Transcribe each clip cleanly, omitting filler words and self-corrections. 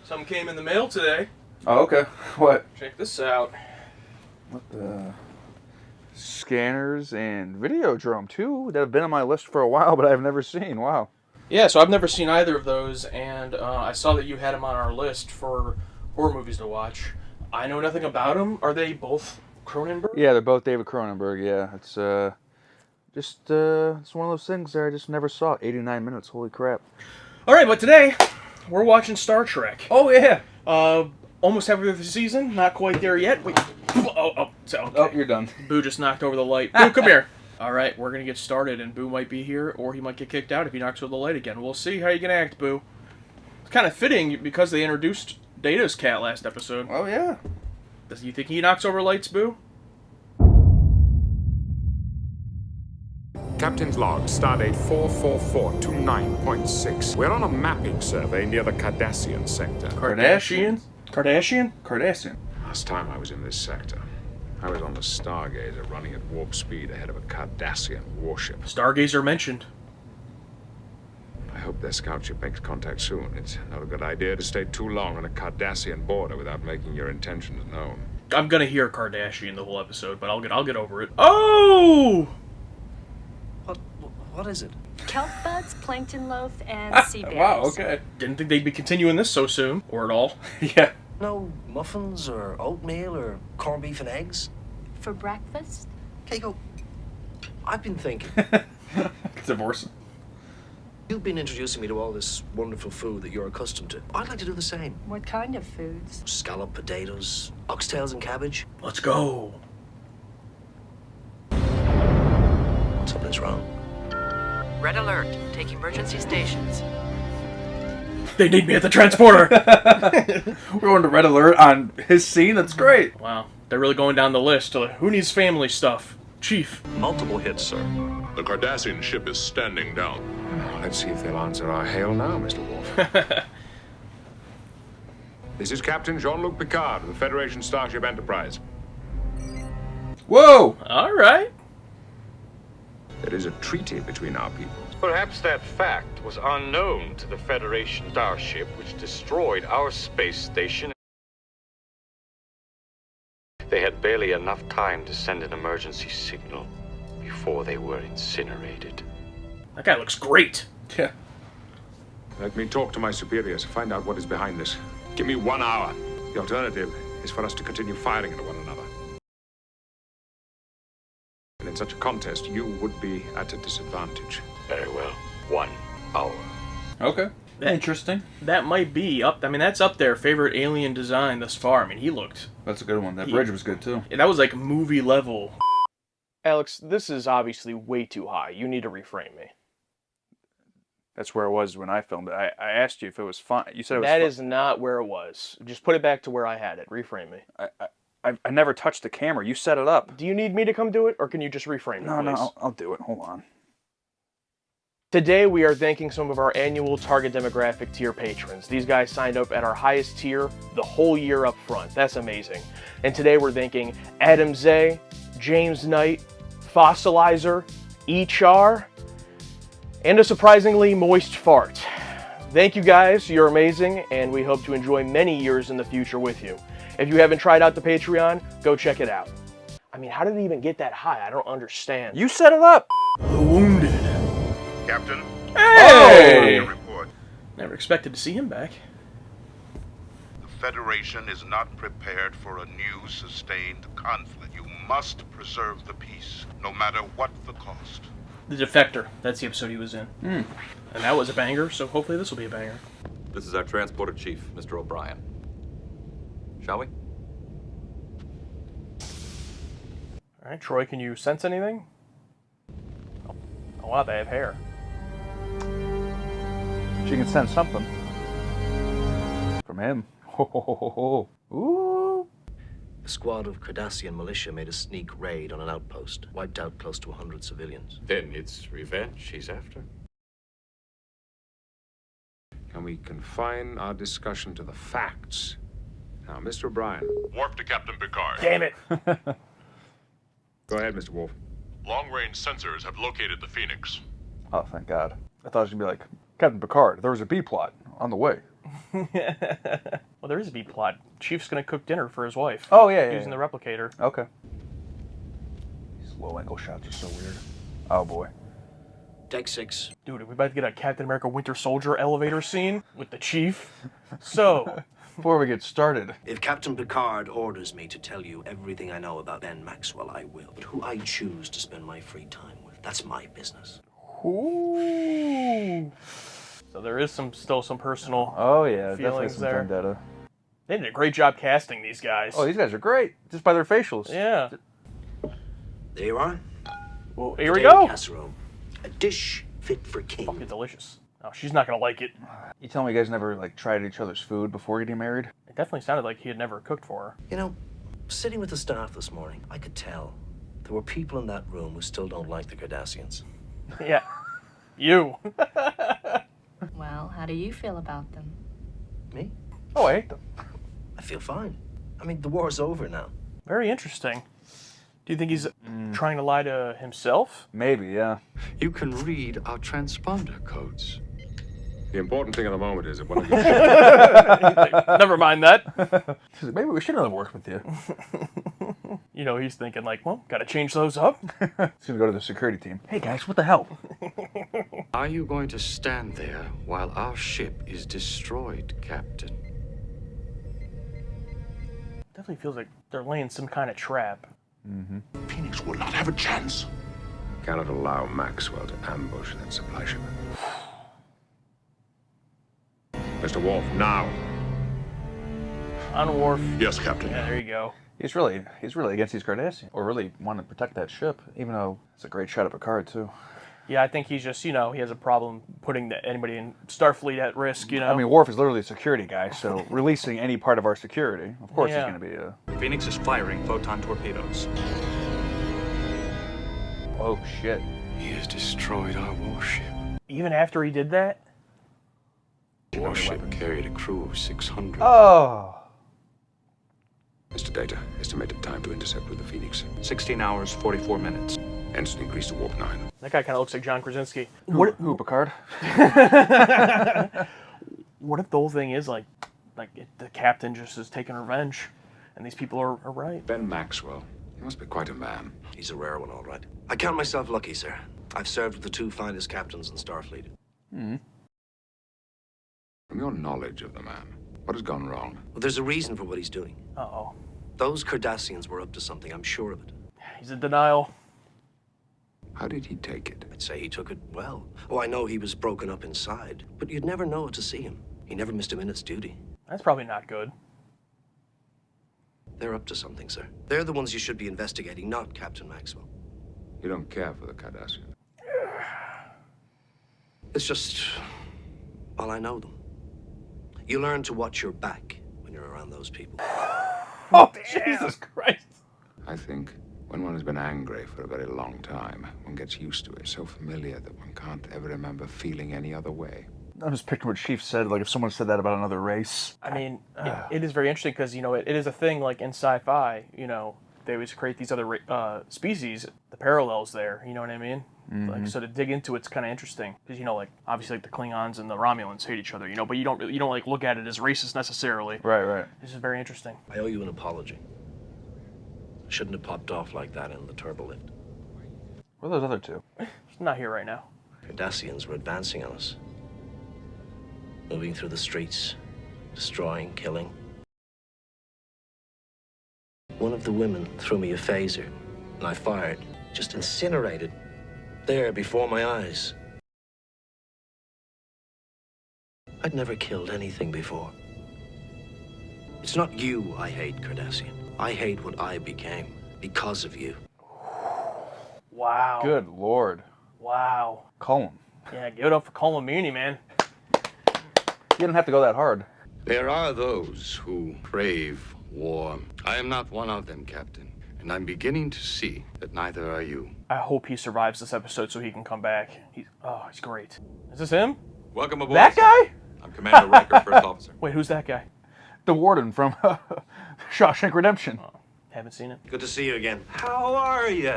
Something came in the mail today. Oh, okay. What? Check this out. What the? Scanners and Videodrome, too, that have been on my list for a while, but I've never seen. Wow. Yeah, so I've never seen either of those, and I saw that you had them on our list for horror movies to watch. I know nothing about them. Are they both Cronenberg? Yeah, they're both David Cronenberg, yeah. It's it's one of those things that I just never saw. 89 minutes, holy crap. All right, but today, we're watching Star Trek. Oh, yeah. Almost halfway through the season, not quite there yet. Wait. Oh, you're done. Boo just knocked over the light. Boo, come here. All right, we're going to get started, and Boo might be here, or he might get kicked out if he knocks over the light again. We'll see how you can act, Boo. It's kind of fitting because they introduced Data's cat last episode. Oh, yeah. Does you think he knocks over lights, Boo? Captain's log, stardate 44429.6. We're on a mapping survey near the Cardassian sector. Kardashian? Cardassian. Last time I was in this sector, I was on the Stargazer running at warp speed ahead of a Cardassian warship. Stargazer mentioned. I hope their scout ship makes contact soon. It's not a good idea to stay too long on a Cardassian border without making your intentions known. I'm gonna hear Kardashian the whole episode, but I'll get over it. Oh! What is it? Kelp buds, plankton loaf, and sea berries. Wow, okay. Didn't think they'd be continuing this so soon, or at all. Yeah. No muffins or oatmeal or corned beef and eggs? For breakfast? Keiko, I've been thinking. Divorce. You've been introducing me to all this wonderful food that you're accustomed to. I'd like to do the same. What kind of foods? Scallop potatoes, oxtails and cabbage. Let's go. Something's wrong. Red alert. Take emergency stations. They need me at the transporter. We're going to Red Alert on his scene. That's great. Wow, they're really going down the list. Who needs family stuff? Chief. Multiple hits, sir. The Cardassian ship is standing down. Well, let's see if they'll answer our hail now, Mr. Worf. This is Captain Jean-Luc Picard of the Federation Starship Enterprise. Whoa! All right. There is a treaty between our peoples. Perhaps that fact was unknown to the Federation starship which destroyed our space station. They had barely enough time to send an emergency signal before they were incinerated. That guy looks great. Yeah. Let me talk to my superiors, find out what is behind this. Give me 1 hour. The alternative is for us to continue firing at one another. And in such a contest, you would be at a disadvantage. Very well. 1 hour. Okay. Interesting. That might be up. I mean, that's up there. Favorite alien design thus far. I mean, he looked. That's a good one. That bridge was good, too. That was like movie level. Alex, this is obviously way too high. You need to reframe me. That's where it was when I filmed it. I asked you if it was fine. You said it was That is not where it was. Just put it back to where I had it. Reframe me. I never touched the camera. You set it up. Do you need me to come do it, or can you just reframe me, please? No, I'll do it. Hold on. Today, we are thanking some of our annual target demographic tier patrons. These guys signed up at our highest tier the whole year up front. That's amazing. And today, we're thanking Adam Zay, James Knight, Fossilizer, E-Char, and a surprisingly moist fart. Thank you guys. You're amazing, and we hope to enjoy many years in the future with you. If you haven't tried out the Patreon, go check it out. I mean, how did it even get that high? I don't understand. You set it up. The Wounded. Captain? Hey! Report. Never expected to see him back. The Federation is not prepared for a new sustained conflict. You must preserve the peace, no matter what the cost. The Defector. That's the episode he was in. And that was a banger, so hopefully this will be a banger. This is our transporter chief, Mr. O'Brien. Shall we? All right, Troy, can you sense anything? Oh, wow, they have hair. She can sense something. From him. Ho, ho, ho, ho, ho. Ooh. A squad of Cardassian militia made a sneak raid on an outpost, wiped out close to 100 civilians. Then it's revenge he's after. Can we confine our discussion to the facts? Now, Mr. O'Brien. Warp to Captain Picard. Damn it. Go ahead, Mr. Wolf. Long-range sensors have located the Phoenix. Oh, thank God. I thought it was going to be like, Captain Picard, there was a B-plot on the way. is a B plot. Chief's gonna cook dinner for his wife. Oh, yeah, using the replicator. Okay. These low angle shots are so weird. Oh boy. Deck 6. Dude, are we about to get a Captain America Winter Soldier elevator scene with the Chief? So, Before we get started, If Captain Picard orders me to tell you everything I know about Ben Maxwell, I will. But who I choose to spend my free time with, that's my business. ooh. So there is still some personal. oh yeah, definitely Feelings some there. vendetta. They did a great job casting these guys. Oh, these guys are great, just by their facials. Yeah. There you are. Well, here we Potato go. Casserole. A dish fit for king. Fucking delicious. Oh, she's not gonna like it. You tell me you guys never like tried each other's food before getting married? It definitely sounded like he had never cooked for her. You know, sitting with the staff this morning, I could tell there were people in that room who still don't like the Cardassians. Yeah. You. Well, how do you feel about them? Me? Oh, I hate them. I feel fine. I mean, the war's over now. Very interesting. Do you think he's trying to lie to himself? Maybe, yeah. You can read our transponder codes. The important thing at the moment is that one of you Never mind that. Maybe we shouldn't have worked with you. You know, he's thinking like, well, gotta change those up. He's gonna go to the security team. Hey guys, what the hell? Are you going to stand there while our ship is destroyed, Captain? Definitely feels like they're laying some kind of trap. Phoenix will not have a chance. cannot allow Maxwell to ambush that supply ship. Mr. Worf, now. On Worf. Yes, Captain. Yeah, there you go. He's really against these Cardassians, or really wanting to protect that ship, even though it's a great shot at Picard too. Yeah, I think he's just, he has a problem putting anybody in Starfleet at risk, I mean, Worf is literally a security guy, so releasing any part of our security, of course, Yeah. he's going to be a... Phoenix is firing photon torpedoes. Oh, shit. He has destroyed our warship. Even after he did that? The warship carried a crew of 600. Oh! Mr. Data, estimated time to intercept with the Phoenix. 16 hours, 44 minutes. Ensign increased to warp 9. That guy kind of looks like John Krasinski. Who, Picard? What if the whole thing is like the captain just is taking revenge, and these people are right? Ben Maxwell. He must be quite a man. He's a rare one, all right. I count myself lucky, sir. I've served with the two finest captains in Starfleet. From your knowledge of the man, what has gone wrong? Well, there's a reason for what he's doing. Uh-oh. Those Cardassians were up to something, I'm sure of it. He's in denial. How did he take it? I'd say he took it well. Oh, I know he was broken up inside, but you'd never know it to see him. He never missed a minute's duty. That's probably not good. They're up to something, sir. They're the ones you should be investigating, not Captain Maxwell. You don't care for the Cardassians. It's just, well, I know them. You learn to watch your back when you're around those people. Oh, Jesus Christ. I think when one has been angry for a very long time, one gets used to it. So familiar that one can't ever remember feeling any other way. I'm just picturing what Chief said, like if someone said that about another race. I mean, it is very interesting because, it is a thing like in sci-fi, they always create these other species, the parallels there, you know what I mean? Like, so to dig into it's kind of interesting because, obviously like the Klingons and the Romulans hate each other, but you don't like look at it as racist necessarily. Right. This is very interesting. I owe you an apology. Shouldn't have popped off like that in the turbo lift. Where are those other two? It's not here right now. Cardassians were advancing on us. Moving through the streets, destroying, killing. One of the women threw me a phaser, and I fired, just incinerated, there before my eyes. I'd never killed anything before. It's not you I hate, Cardassian. I hate what I became because of you. Wow. Good Lord. Wow. Call him. Yeah, give it up for Colin Meaney, man. You didn't have to go that hard. There are those who crave war. I am not one of them, Captain. And I'm beginning to see that neither are you. I hope he survives this episode so he can come back. He's great. Is this him? Welcome aboard. That sir. guy? I'm Commander Riker, First Officer. Wait, who's that guy? The warden from Shawshank Redemption. Haven't seen it. Good to see you again. How are you?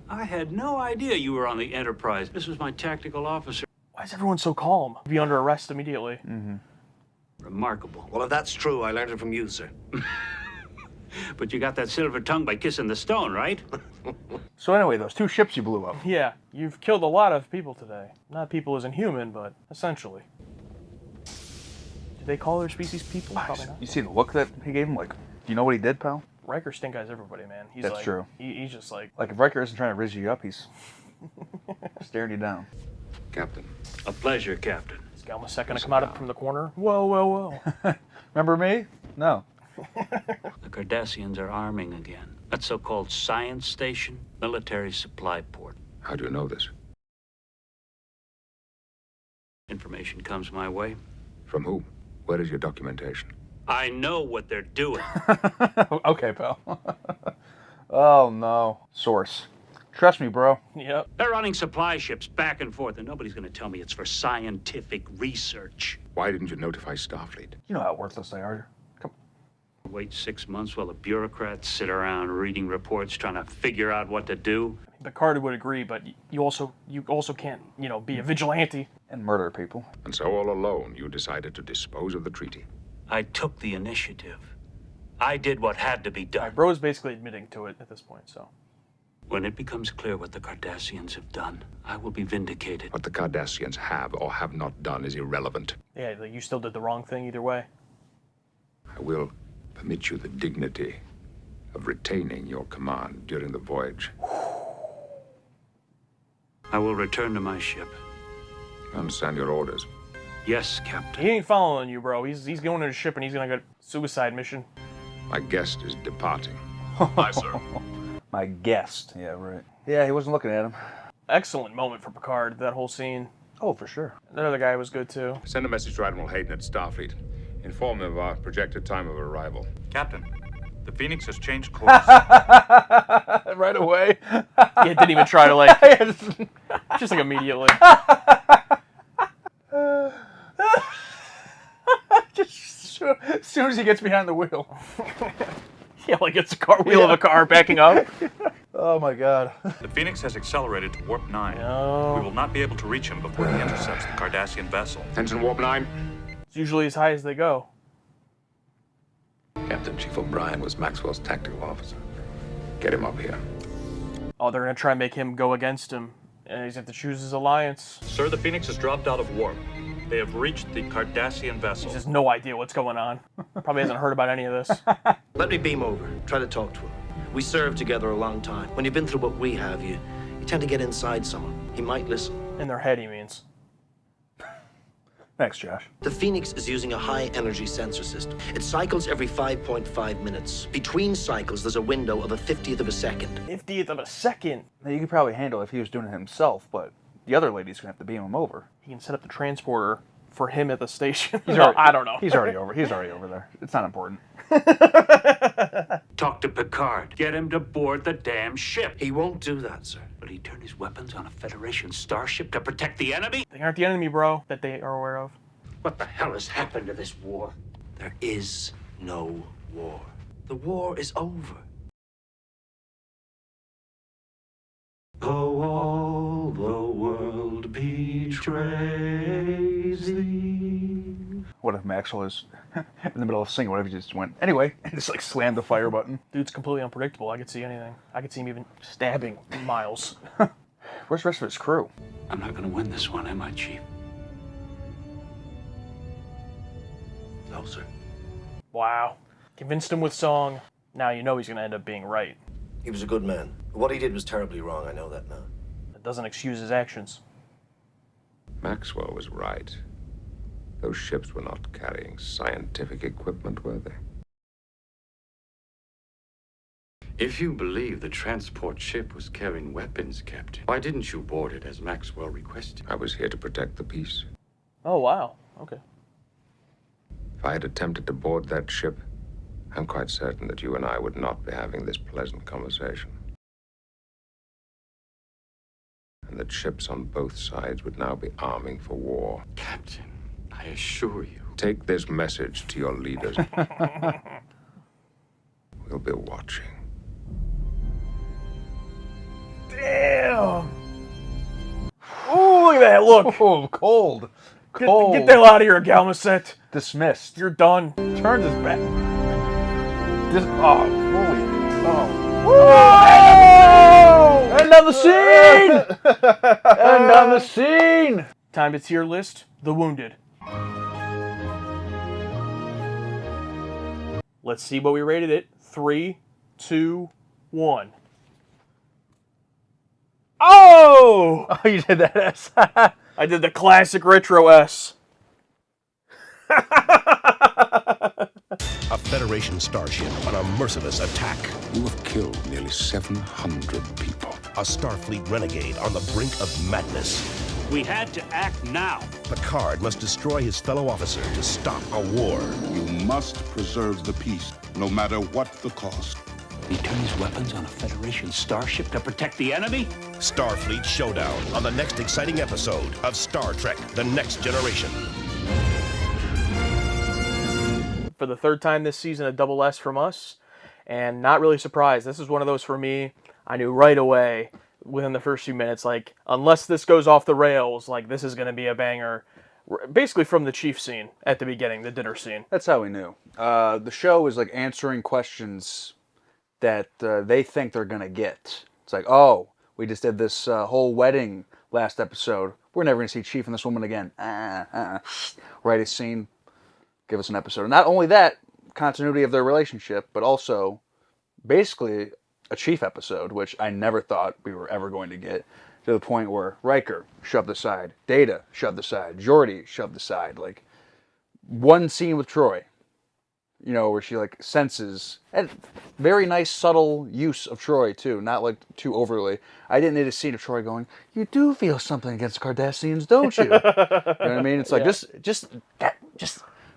I had no idea you were on the Enterprise. This was my tactical officer. Why is everyone so calm? Be under arrest immediately. Remarkable. Well, if that's true, I learned it from you, sir. But you got that silver tongue by kissing the stone, right? So anyway, those 2 ships you blew up. Yeah, you've killed a lot of people today. Not people as in human, but essentially. Do they call their species people? Probably not. You see the look that he gave him? Like, do you know what he did, pal? Riker stink eyes everybody, man. He's That's like, true. He's just like... Like, if Riker isn't trying to rizz you up, he's staring you down. Captain. A pleasure, Captain. This guy almost second to come out from the corner. Whoa, whoa, whoa. Remember me? No. The Cardassians are arming again. That so-called science station, military supply port. How do you know this? Information comes my way. From who? Where is your documentation? I know what they're doing. Okay, pal. Oh, no. Source. Trust me, bro. Yep. They're running supply ships back and forth, and nobody's going to tell me it's for scientific research. Why didn't you notify Starfleet? You know how worthless they are. Come Wait 6 months while the bureaucrats sit around reading reports trying to figure out what to do. Picard would agree, but you also can't, be a vigilante. and murder people. And so all alone, you decided to dispose of the treaty. I took the initiative. I did what had to be done. Bro's basically admitting to it at this point, so. When it becomes clear what the Cardassians have done, I will be vindicated. What the Cardassians have or have not done is irrelevant. Yeah, like, you still did the wrong thing either way. I will permit you the dignity of retaining your command during the voyage. I will return to my ship. I understand your orders. Yes, Captain. He ain't following you, bro. He's going to the ship and he's gonna go suicide mission. My guest is departing. Aye, sir. My guest. Yeah, right. Yeah, he wasn't looking at him. Excellent moment for Picard, that whole scene. Oh, for sure. That other guy was good too. Send a message to Admiral Hayden at Starfleet. Inform them of our projected time of arrival. Captain, the Phoenix has changed course. Right away. Yeah, didn't even try to like, just like immediately. Just as soon as he gets behind the wheel. Yeah, like it's a car wheel of a car backing up. Oh my god. The Phoenix has accelerated to warp 9. No. We will not be able to reach him before he intercepts the Cardassian vessel. Attention, Warp 9. It's usually as high as they go. Captain Chief O'Brien was Maxwell's tactical officer. Get him up here. Oh, they're gonna try and make him go against him. And he's gonna have to choose his alliance. Sir, the Phoenix has dropped out of warp. They have reached the Cardassian vessel. He has no idea what's going on. Probably hasn't heard about any of this. Let me beam over. Try to talk to him. We served together a long time. When you've been through what we have, you tend to get inside someone. He might listen. In their head, he means. Thanks, Josh. The Phoenix is using a high-energy sensor system. It cycles every 5.5 minutes. Between cycles, there's a window of a 50th of a second. 50th of a second. Now, you could probably handle it if he was doing it himself, but the other lady's gonna have to beam him over. He can set up the transporter for him at the station. I don't know. He's already over. He's already over there. It's not important. Talk to Picard. Get him to board the damn ship. He won't do that, sir. Will he turn his weapons on a Federation starship to protect the enemy? They aren't the enemy, bro, that they are aware of. What the hell has happened to this war? There is no war. The war is over. Though all the world betrays thee. What if Maxwell is in the middle of singing? What if he just went, anyway, and just like slammed the fire button? Dude's completely unpredictable. I could see anything. I could see him even stabbing Miles. Where's the rest of his crew? I'm not gonna win this one, am I, Chief? No, sir. Wow. Convinced him with song. Now you know he's gonna end up being right. He was a good man. What he did was terribly wrong. I know that now. That doesn't excuse his actions. Maxwell was right. Those ships were not carrying scientific equipment, were they? If you believe the transport ship was carrying weapons, Captain, why didn't you board it as Maxwell requested? I was here to protect the peace. Oh, wow. Okay. If I had attempted to board that ship, I'm quite certain that you and I would not be having this pleasant conversation. And that ships on both sides would now be arming for war. Captain, I assure you. Take this message to your leaders. We'll be watching. Damn! Oh, look at that look! Oh, cold. Cold. Get the hell out of here, Galmaset. Dismissed. You're done. Turns his back. Holy. End on the scene! End on the scene! Time to tier list the wounded. Let's see what we rated it. 3, 2, 1. Oh! Oh, you did that S. I did the classic retro S. A Federation starship on a merciless attack. You have killed nearly 700 people. A Starfleet renegade on the brink of madness. We had to act now. Picard must destroy his fellow officer to stop a war. You must preserve the peace, no matter what the cost. He turns weapons on a Federation starship to protect the enemy? Starfleet Showdown on the next exciting episode of Star Trek: The Next Generation. For the third time this season, a double S from us, and not really surprised. This is one of those for me. I knew right away within the first few minutes, like, unless this goes off the rails, like, this is going to be a banger. Basically from the Chief scene at the beginning, the dinner scene. That's how we knew. The show is like answering questions that they think they're going to get. It's like, oh, we just did this whole wedding last episode. We're never going to see Chief and this woman again. Write a scene. Give us an episode. And not only that, continuity of their relationship, but also basically a Chief episode, which I never thought we were ever going to get, to the point where Riker shoved aside, Data shoved aside, Geordi shoved aside. Like, one scene with Troy, you know, where she, like, senses, and very nice, subtle use of Troy, too, not, like, too overly. I didn't need a scene of Troy going, you do feel something against Cardassians, don't you? You know what I mean? It's like, just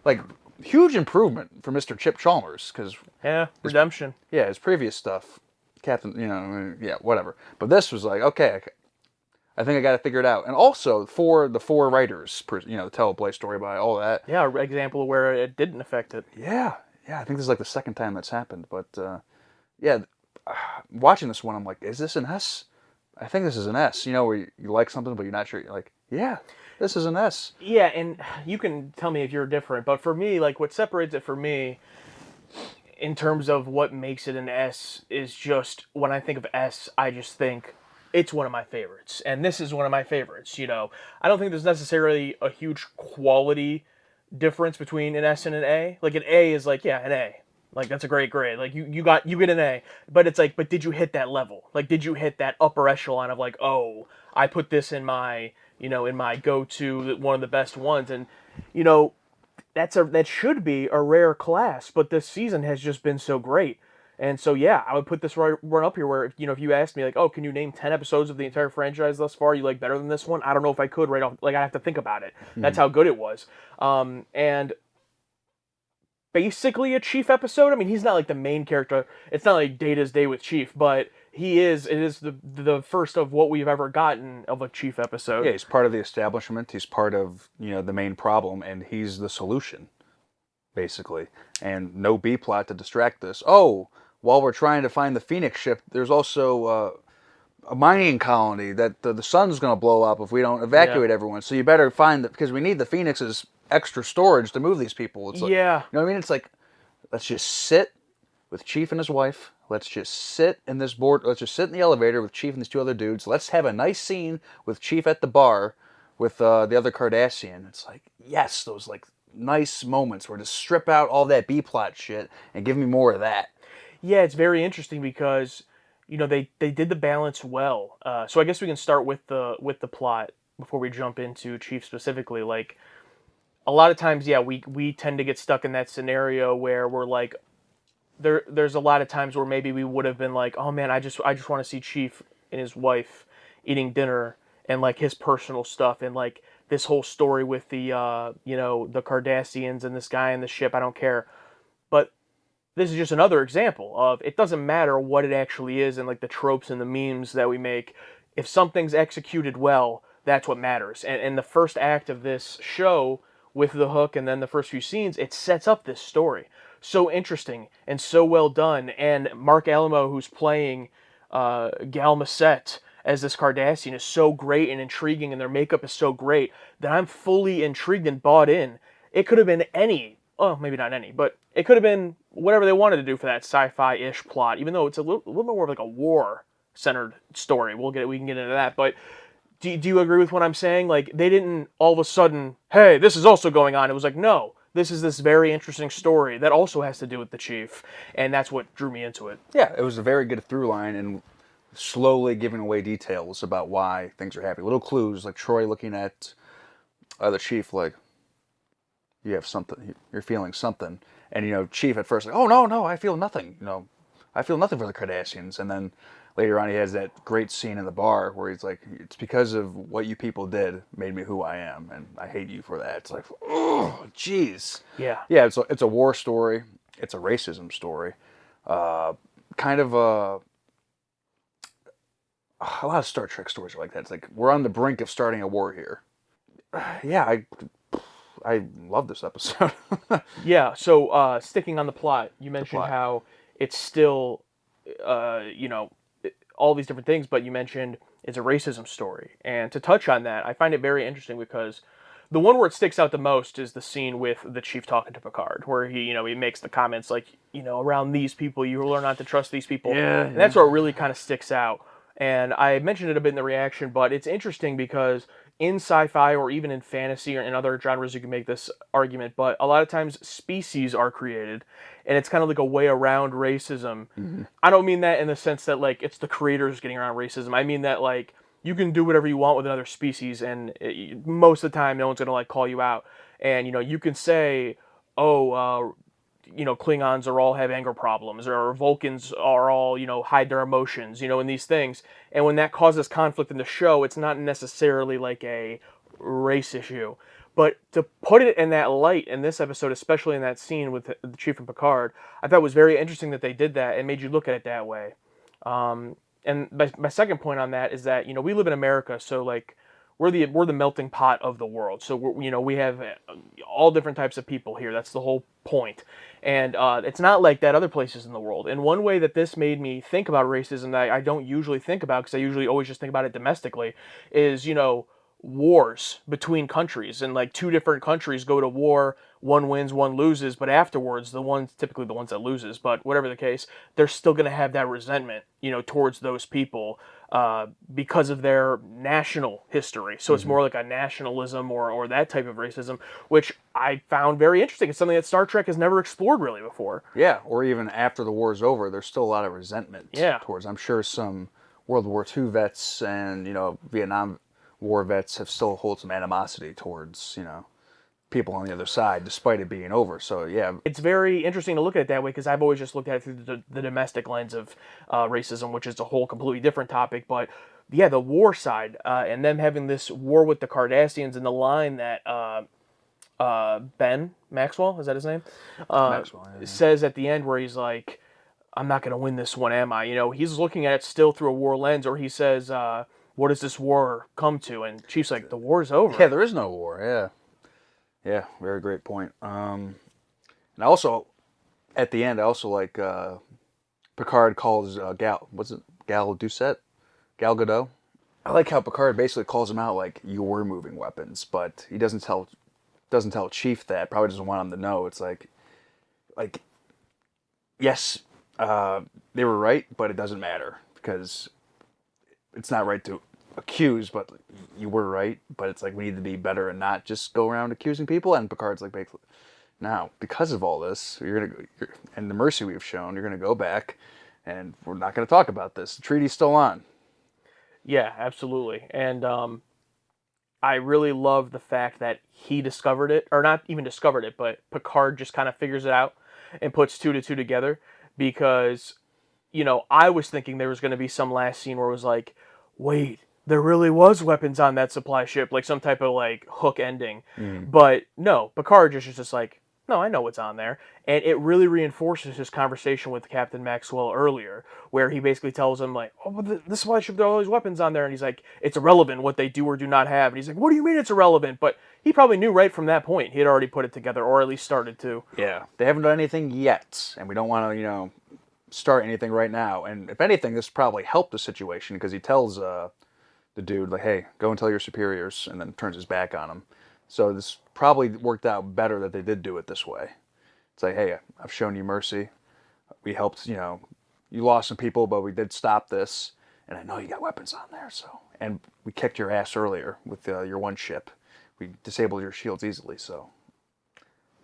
like, huge improvement for Mr. Chip Chalmers, because... Yeah, redemption. His previous stuff, Captain, you know, yeah, whatever. But this was like, okay, I think I got to figure it out. And also, for the 4 writers, you know, tell a play story by all that. Yeah, an example of where it didn't affect it. Yeah, I think this is like the second time that's happened. But, watching this one, I'm like, is this an S? I think this is an S. You know, where you like something, but you're not sure. You're like, yeah, this is an S. Yeah, and you can tell me if you're different, but for me, like, what separates it for me, in terms of what makes it an S, is just, when I think of S, I just think, it's one of my favorites. And this is one of my favorites, you know. I don't think there's necessarily a huge quality difference between an S and an A. Like, an A is like, yeah, an A. Like, that's a great grade. Like, you get an A. But it's like, but did you hit that level? Like, did you hit that upper echelon of like, oh, I put this in my, you know, in my go-to, one of the best ones. And, you know, that should be a rare class, but this season has just been so great. And so, yeah, I would put this right up here where, you know, if you asked me, like, oh, can you name 10 episodes of the entire franchise thus far you like better than this one? I don't know if I could right off. Like, I have to think about it. That's how good it was. And basically a Chief episode. I mean, he's not like the main character. It's not like Data's Day with Chief, but it is the first of what we've ever gotten of a Chief episode. Yeah, he's part of the establishment. He's part of, you know, the main problem, and he's the solution, basically. And no B plot to distract this. Oh, while we're trying to find the Phoenix ship, there's also a mining colony that the sun's going to blow up if we don't evacuate everyone. So you better find because we need the Phoenix's extra storage to move these people. It's like, you know what I mean? It's like, let's just sit with Chief and his wife. Let's just sit in this board. Let's just sit in the elevator with Chief and these 2 other dudes. Let's have a nice scene with Chief at the bar with the other Cardassian. It's like, yes, those like nice moments where to strip out all that B plot shit and give me more of that. Yeah, it's very interesting because, you know, they did the balance well. So I guess we can start with the plot before we jump into Chief specifically. Like, a lot of times, yeah, we tend to get stuck in that scenario where we're like, there's a lot of times where maybe we would have been like, oh man, I just want to see Chief and his wife eating dinner and like his personal stuff and like this whole story with the you know, the Cardassians and this guy in the ship. I don't care, but this is just another example of it doesn't matter what it actually is and like the tropes and the memes that we make. If something's executed well, that's what matters. And the first act of this show with the hook and then the first few scenes, it sets up this story. So interesting and so well done. And Mark Alamo, who's playing Galmaset, as this Cardassian is so great and intriguing, and their makeup is so great that I'm fully intrigued and bought in. It could have been any, well, maybe not any, but it could have been whatever they wanted to do for that sci-fi-ish plot, even though it's a little bit more of like a war-centered story. We can get into that, but do you agree with what I'm saying? Like, they didn't all of a sudden, hey, this is also going on. It was like, no, this is this very interesting story that also has to do with the Chief, and that's what drew me into it. Yeah, it was a very good through line, and slowly giving away details about why things are happening. Little clues, like Troy looking at the Chief, like, you have something, you're feeling something. And, you know, Chief at first, like, oh, no, I feel nothing. You know, I feel nothing for the Cardassians. And then later on, he has that great scene in the bar where he's like, it's because of what you people did made me who I am, and I hate you for that. It's like, oh, jeez. Yeah. Yeah, it's a war story. It's a racism story. Kind of a lot of Star Trek stories are like that. It's like, we're on the brink of starting a war here. Yeah, I love this episode. Yeah, so sticking on the plot, you mentioned how it's still, you know, all these different things, but you mentioned it's a racism story. And to touch on that, I find it very interesting because the one where it sticks out the most is the scene with the Chief talking to Picard, where he makes the comments like, around these people, you learn not to trust these people. Yeah. And that's where it really kind of sticks out. And I mentioned it a bit in the reaction, but it's interesting because in sci-fi or even in fantasy or in other genres, you can make this argument, but a lot of times species are created, and it's kind of like a way around racism. Mm-hmm. I don't mean that in the sense that, like, it's the creators getting around racism. I mean that, like, you can do whatever you want with another species, and most of the time, no one's going to, like, call you out. And, you can say, Klingons are all have anger problems, or Vulcans are all, hide their emotions, in these things. And when that causes conflict in the show, it's not necessarily like a race issue. But to put it in that light in this episode, especially in that scene with the Chief and Picard, I thought it was very interesting that they did that and made you look at it that way. And my second point on that is that, we live in America, so, like, we're the melting pot of the world. So we have all different types of people here. That's the whole point. And it's not like that other places in the world. And one way that this made me think about racism that I don't usually think about, because I usually always just think about it domestically, is wars between countries. And like two different countries go to war, one wins, one loses, but afterwards typically the ones that loses, but whatever the case, they're still going to have that resentment, towards those people. Because of their national history. So it's more like a nationalism or that type of racism, which I found very interesting. It's something that Star Trek has never explored really before. Yeah, or even after the war's over, there's still a lot of resentment towards. I'm sure some World War II vets and, Vietnam War vets have still hold some animosity towards, people on the other side, despite it being over. So, yeah. It's very interesting to look at it that way, because I've always just looked at it through the domestic lens of racism, which is a whole completely different topic. But, yeah, the war side, and them having this war with the Cardassians, and the line that Ben Maxwell, is that his name? Maxwell, yeah. Says at the end where he's like, I'm not going to win this one, am I? He's looking at it still through a war lens, or he says, what does this war come to? And Chief's like, the war's over. Yeah, there is no war, yeah. Yeah, very great point. And also, at the end, I also like Picard calls Gal Gadot? Gal Gadot? I like how Picard basically calls him out like, you're moving weapons, but he doesn't tell Chief that. Probably doesn't want him to know. It's like, yes, they were right, but it doesn't matter because it's not right to accuse, but you were right. But it's like, we need to be better and not just go around accusing people. And Picard's like, basically, now because of all this, and the mercy we've shown, you're gonna go back, and we're not gonna talk about this. The treaty's still on. Yeah, absolutely. And I really love the fact that he discovered it, or not even discovered it, but Picard just kind of figures it out and puts two to two together. Because, I was thinking there was going to be some last scene where it was like, wait, there really was weapons on that supply ship, like some type of like hook ending. But no, Picard is just like, no, I know what's on there. And it really reinforces his conversation with Captain Maxwell earlier, where he basically tells him like, oh, but the supply ship, there are all these weapons on there. And he's like, it's irrelevant what they do or do not have. And he's like, what do you mean it's irrelevant? But he probably knew right from that point. He had already put it together, or at least started to. Yeah, they haven't done anything yet. And we don't want to, start anything right now. And if anything, this probably helped the situation because he tells the dude, like, hey, go and tell your superiors, and then turns his back on him. So this probably worked out better that they did do it this way. It's like, hey, I've shown you mercy. We helped, you know, you lost some people, but we did stop this. And I know you got weapons on there, so. And we kicked your ass earlier with your one ship. We disabled your shields easily, so.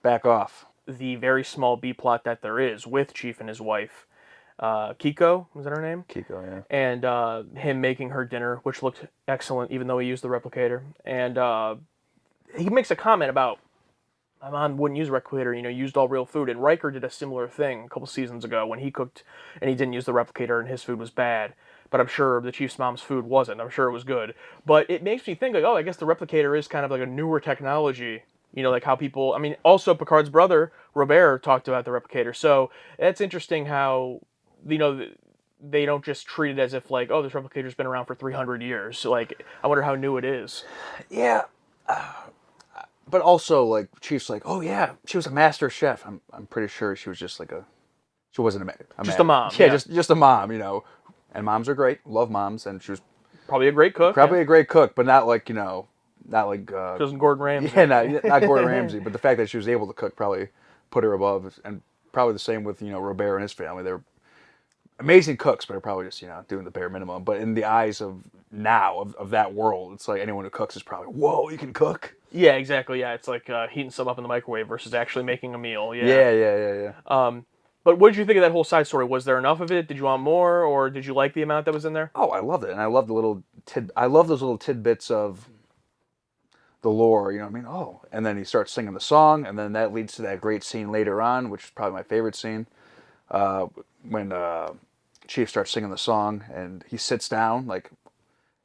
Back off. The very small B plot that there is with Chief and his wife, Kiko, was that her name? Kiko, yeah. And him making her dinner, which looked excellent, even though he used the replicator. And he makes a comment about, my mom wouldn't use a replicator, you know, used all real food. And Riker did a similar thing a couple seasons ago when he cooked and he didn't use the replicator and his food was bad. But I'm sure the Chief's mom's food wasn't. I'm sure it was good. But it makes me think, like, oh, I guess the replicator is kind of like a newer technology. You know, like how people, I mean, also Picard's brother, Robert, talked about the replicator. So it's interesting how, you know, they don't just treat it as if, like, oh, this replicator's been around for 300 years. So, like, I wonder how new it is. Yeah. But also, like, Chief's like, oh, yeah, she was a master chef. I'm pretty sure she was just like she wasn't just a mom. Yeah, just a mom, you know. And moms are great. Love moms. And she was probably a great cook. Probably a great cook, but not like, you know, not like... She wasn't Gordon Ramsay. Yeah, not Gordon Ramsay. But the fact that she was able to cook probably put her above. And probably the same with, you know, Robert and his family. They're amazing cooks, but they're probably just, you know, doing the bare minimum. But in the eyes of now, of that world, it's like anyone who cooks is probably, whoa, you can cook? Yeah, exactly. Yeah, it's like heating something up in the microwave versus actually making a meal. Yeah. But what did you think of that whole side story? Was there enough of it? Did you want more, or did you like the amount that was in there? Oh, I loved it, and I love I love those little tidbits of the lore. You know what I mean? Oh, and then he starts singing the song, and then that leads to that great scene later on, which is probably my favorite scene, when Chief starts singing the song, and he sits down, like,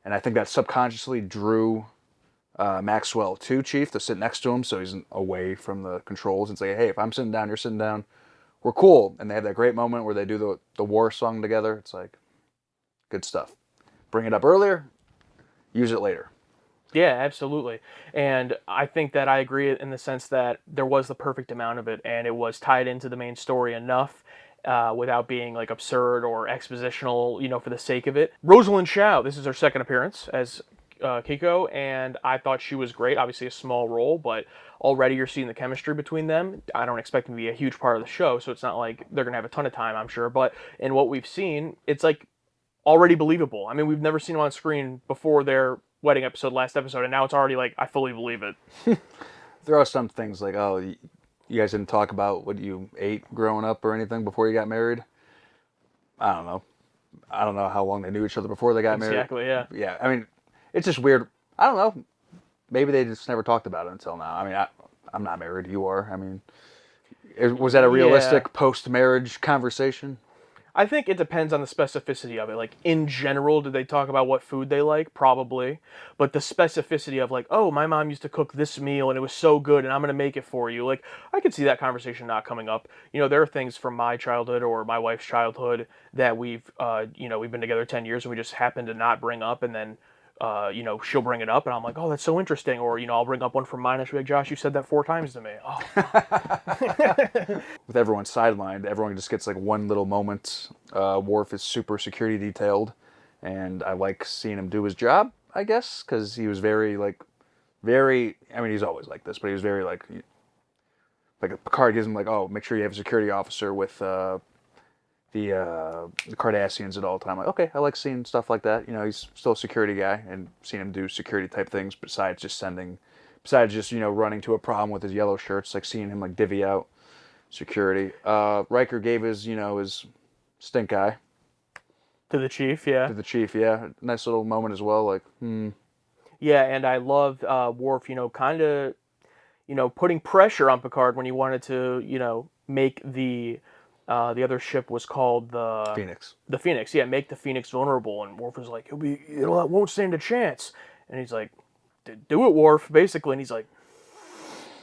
and I think that subconsciously drew Maxwell to Chief to sit next to him, so he's away from the controls, and say, hey, if I'm sitting down, you're sitting down. We're cool. And they have that great moment where they do the war song together. It's like, good stuff. Bring it up earlier, use it later. Yeah, absolutely. And I think that I agree in the sense that there was the perfect amount of it, and it was tied into the main story enough without being like absurd or expositional, you know, for the sake of it. Rosalind Shaw, this is her second appearance as Kiko, and I thought she was great. Obviously a small role, but already you're seeing the chemistry between them. I don't expect them to be a huge part of the show, so it's not like they're going to have a ton of time, I'm sure. But in what we've seen, it's like already believable. I mean, we've never seen them on screen before their wedding episode, last episode, and now it's already like, I fully believe it. There are some things like, oh, you guys didn't talk about what you ate growing up or anything before you got married. I don't know how long they knew each other before they got married. Exactly, yeah. Yeah, I mean, it's just weird. I don't know. Maybe they just never talked about it until now. I mean, I'm not married. You are. I mean, was that a realistic post-marriage conversation? I think it depends on the specificity of it. Like, in general, did they talk about what food they like? Probably. But the specificity of, like, oh, my mom used to cook this meal and it was so good and I'm going to make it for you. Like, I could see that conversation not coming up. You know, there are things from my childhood or my wife's childhood that we've been together 10 years and we just happen to not bring up, and then she'll bring it up, and I'm like, oh, that's so interesting. Or, I'll bring up one from mine, and she'll be like, Josh, you said that 4 times to me. Oh. With everyone sidelined, everyone just gets like one little moment. Worf is super security detailed, and I like seeing him do his job, I guess, because he was very, I mean, he's always like this, but he was very, like Picard gives him, like, oh, make sure you have a security officer with the Cardassians at all the time. Like, okay, I like seeing stuff like that. You know, he's still a security guy, and seeing him do security type things besides just running to a problem with his yellow shirts, like seeing him like divvy out security. Riker gave his stink eye to the chief, yeah. Nice little moment as well, like, Yeah, and I loved Worf, kind of, putting pressure on Picard when he wanted to, make the other ship was called the Phoenix. The Phoenix, yeah, make the Phoenix vulnerable, and Worf was like, it won't stand a chance, and he's like, do it, Worf, basically, and he's like,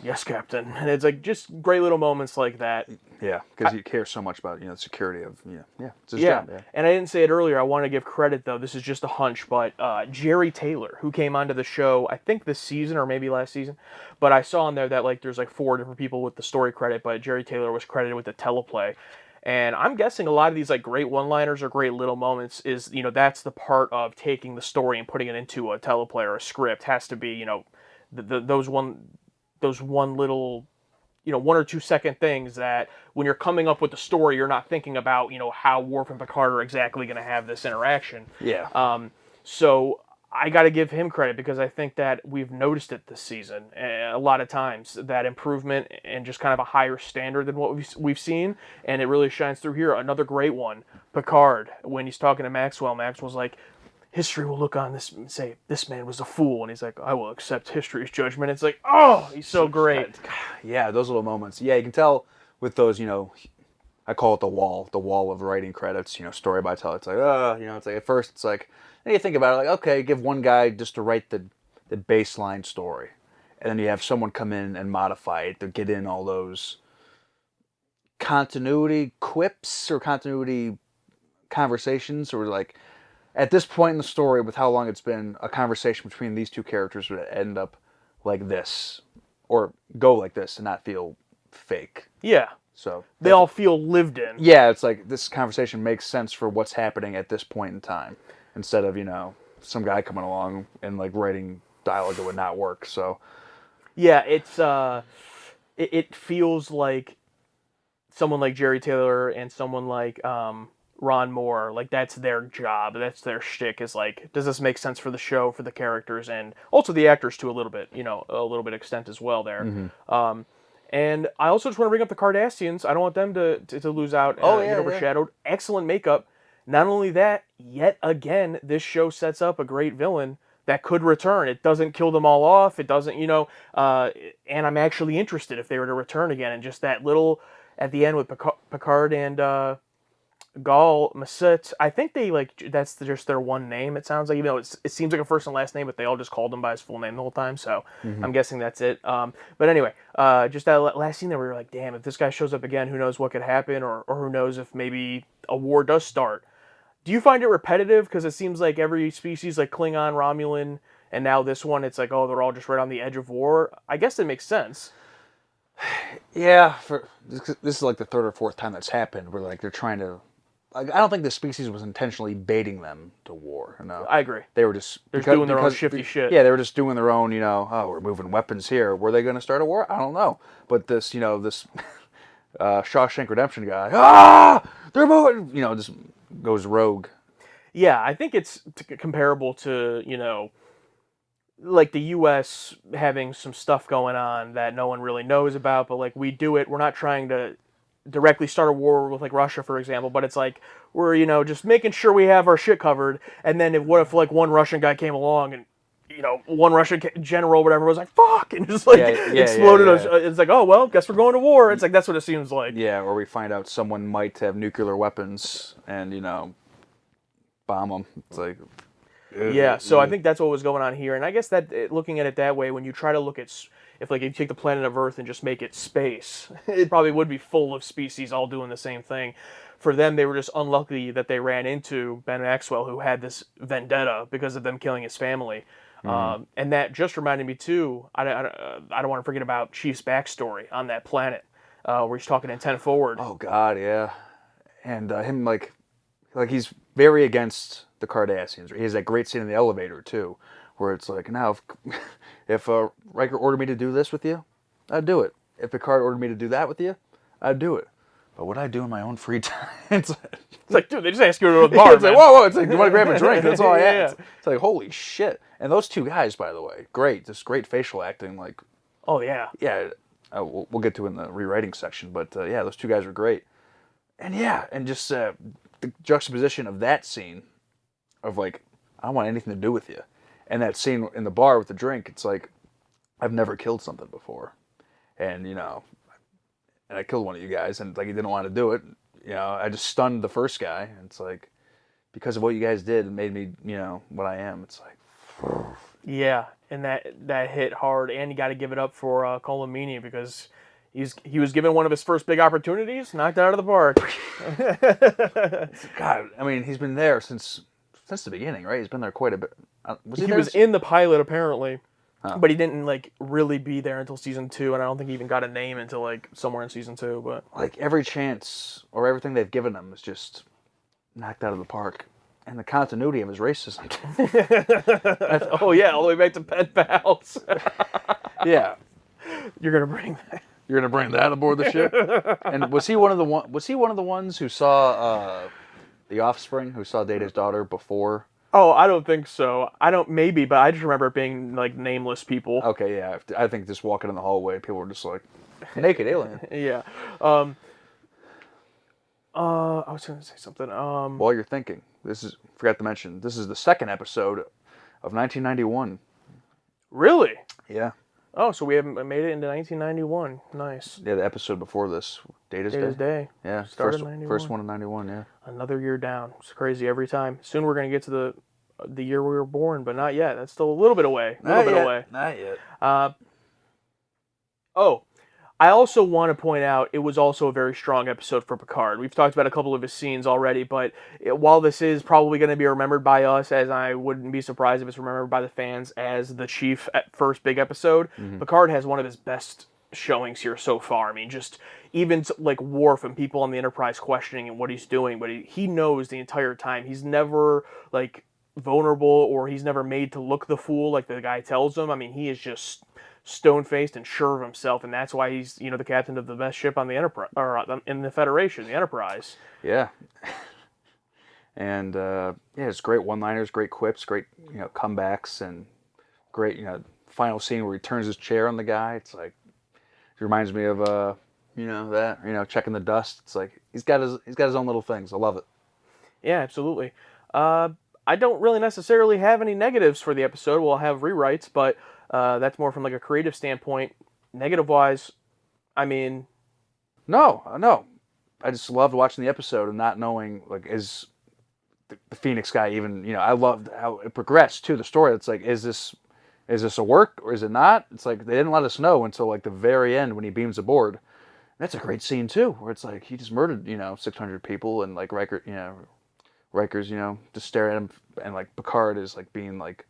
yes, Captain, and it's like just great little moments like that. Yeah, because he cares so much about the security of it's his job. Yeah, and I didn't say it earlier. I want to give credit though. This is just a hunch, but Jerry Taylor, who came onto the show, I think this season or maybe last season, but I saw on there that there's 4 different people with the story credit, but Jerry Taylor was credited with the teleplay. And I'm guessing a lot of these like great one-liners or great little moments is, that's the part of taking the story and putting it into a teleplay or a script has to be, those one little, 1 or 2 second things that when you're coming up with the story, you're not thinking about, how Worf and Picard are exactly going to have this interaction. Yeah. So I got to give him credit because I think that we've noticed it this season a lot of times, that improvement and just kind of a higher standard than what we've seen, and it really shines through here. Another great one, Picard, when he's talking to Maxwell's like, history will look on this and say, this man was a fool, and he's like, I will accept history's judgment. It's like, oh, he's so great. Yeah, those little moments. Yeah, you can tell with those, I call it the wall of writing credits, story by tell. It's like, it's like at first it's like, and you think about it like, okay, give one guy just to write the baseline story. And then you have someone come in and modify it to get in all those continuity quips or continuity conversations, or like, at this point in the story, with how long it's been, a conversation between these two characters would end up like this, or go like this and not feel fake. Yeah. So they all feel lived in. Yeah, it's like this conversation makes sense for what's happening at this point in time, instead of, some guy coming along and like writing dialogue that would not work. So yeah, it's it feels like someone like Jerry Taylor and someone like Ron Moore, like that's their job, that's their shtick, is like, does this make sense for the show, for the characters, and also the actors to a little bit extent as well there. Mm-hmm. And I also just want to bring up the Cardassians. I don't want them to lose out and get overshadowed. Yeah. Excellent makeup. Not only that, yet again, this show sets up a great villain that could return. It doesn't kill them all off. It doesn't, and I'm actually interested if they were to return again. And just that little, at the end with Picard and Gul Macet, I think they that's just their one name. It sounds like, even though it seems like a first and last name, but they all just called him by his full name the whole time. So I'm guessing that's it. But anyway, just that last scene there, we were like, damn, if this guy shows up again, who knows what could happen, or who knows if maybe a war does start. Do you find it repetitive? Because it seems like every species, like Klingon, Romulan, and now this one, it's like, oh, they're all just right on the edge of war. I guess that makes sense. Yeah, this is like the third or fourth time that's happened where like they're trying to. I don't think the species was intentionally baiting them to war. No, I agree. They were just doing their own shifty shit. Yeah, they were just doing their own. We're moving weapons here. Were they going to start a war? I don't know. But this, this Shawshank Redemption guy, they're moving. Just goes rogue. Yeah, I think it's comparable to like the U.S. having some stuff going on that no one really knows about, but like we do it. We're not trying to directly start a war with like Russia, for example, but it's like we're just making sure we have our shit covered. And then what if like one Russian guy came along and one Russian general or whatever was like fuck and just like exploded. Yeah. It's like, oh well, guess we're going to war. It's like that's what it seems like. Yeah, or we find out someone might have nuclear weapons and bomb them. It's like. Yeah, so I think that's what was going on here, and I guess that looking at it that way, when you try to look at if you take the planet of Earth and just make it space, it probably would be full of species all doing the same thing. For them, they were just unlucky that they ran into Ben Maxwell, who had this vendetta because of them killing his family. Mm-hmm. And that just reminded me too. I don't want to forget about Chief's backstory on that planet, where he's talking in 10 Forward. Oh God, yeah, and him like he's very against the Cardassians. He has that great scene in the elevator too, where it's like, now if Riker ordered me to do this with you, I'd do it. If Picard ordered me to do that with you, I'd do it. But what I do in my own free time, it's like, dude, they just ask you to go to the bar. It's like, whoa, it's like, do you want to grab a drink? That's all I ask. It's like, holy shit. And those two guys, by the way, just great facial acting. Like, oh yeah, yeah. We'll get to it in the rewriting section, but yeah, those two guys are great. And yeah, and just the juxtaposition of that scene. Of like, I don't want anything to do with you. And that scene in the bar with the drink, it's like, I've never killed something before. And, and I killed one of you guys, and like, he didn't want to do it. I just stunned the first guy. And it's like, because of what you guys did, it made me, what I am. It's like, yeah, and that hit hard. And you got to give it up for Colomini, because he was given one of his first big opportunities, knocked it out of the park. God, I mean, he's been there since the beginning, right? He's been there quite a bit. He was in the pilot, apparently. But he didn't like really be there until season 2, and I don't think he even got a name until like somewhere in season 2. But like every chance or everything they've given him is just knocked out of the park. And the continuity of his racism. Oh yeah, all the way back to pen pals. Yeah, you're gonna bring that. You're gonna bring that aboard the ship. And was he one of the ones who saw the Offspring, who saw Data's daughter before? Oh, I don't think so. Maybe, but I just remember it being like nameless people. Okay, yeah. I think just walking in the hallway, people were just like, naked alien. Yeah. I was gonna say something. While you're thinking, forgot to mention, this is the second episode of 1991. Really? Yeah. Oh, so we haven't made it into 1991. Nice. Yeah, the episode before this, Data's Day. Yeah, Started first one in 91, yeah. Another year down. It's crazy every time. Soon we're going to get to the year we were born, but not yet. That's still a little bit away. Not yet. I also want to point out it was also a very strong episode for Picard. We've talked about a couple of his scenes already, but while this is probably going to be remembered by us, as I wouldn't be surprised if it's remembered by the fans as the Chief at first big episode, Picard has one of his best showings here so far. I mean, just even like Worf and people on the Enterprise questioning what he's doing, but he knows the entire time. He's never like vulnerable, or he's never made to look the fool like the guy tells him. I mean, he is just stone-faced and sure of himself, and that's why he's the captain of the best ship on the Enterprise, or in the Federation, the Enterprise. Yeah. And it's great one-liners, great quips, great comebacks, and great final scene where he turns his chair on the guy. It's like it reminds me of checking the dust. It's like he's got his own little things. I love it. Yeah, absolutely. I don't really necessarily have any negatives for the episode. We'll have rewrites, but that's more from like a creative standpoint. Negative-wise, I mean... No. I just loved watching the episode and not knowing, like, is the Phoenix guy even, I loved how it progressed, too, the story. It's like, is this a work or is it not? It's like, they didn't let us know until, like, the very end when he beams aboard. That's a great scene, too, where it's like, he just murdered, 600 people, and, like, Riker's, just staring at him, and, like, Picard is, like, being, like,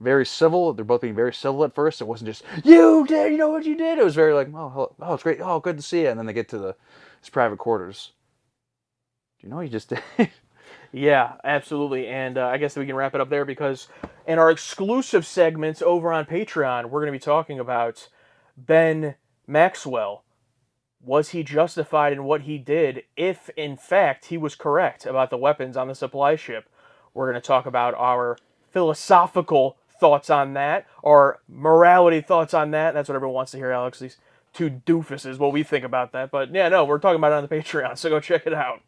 very civil. They're both being very civil at first. It wasn't just, you did, you know what you did? It was very like, oh, it's great. Oh, good to see you. And then they get to his private quarters. Do you know what you just did? Yeah, absolutely. And I guess we can wrap it up there, because in our exclusive segments over on Patreon, we're going to be talking about Ben Maxwell. Was he justified in what he did if, in fact, he was correct about the weapons on the supply ship? We're going to talk about our philosophical thoughts on that, or morality thoughts on that. That's what everyone wants to hear, Alex. These two doofuses, what we think about that. But yeah, no, we're talking about it on the Patreon, so go check it out.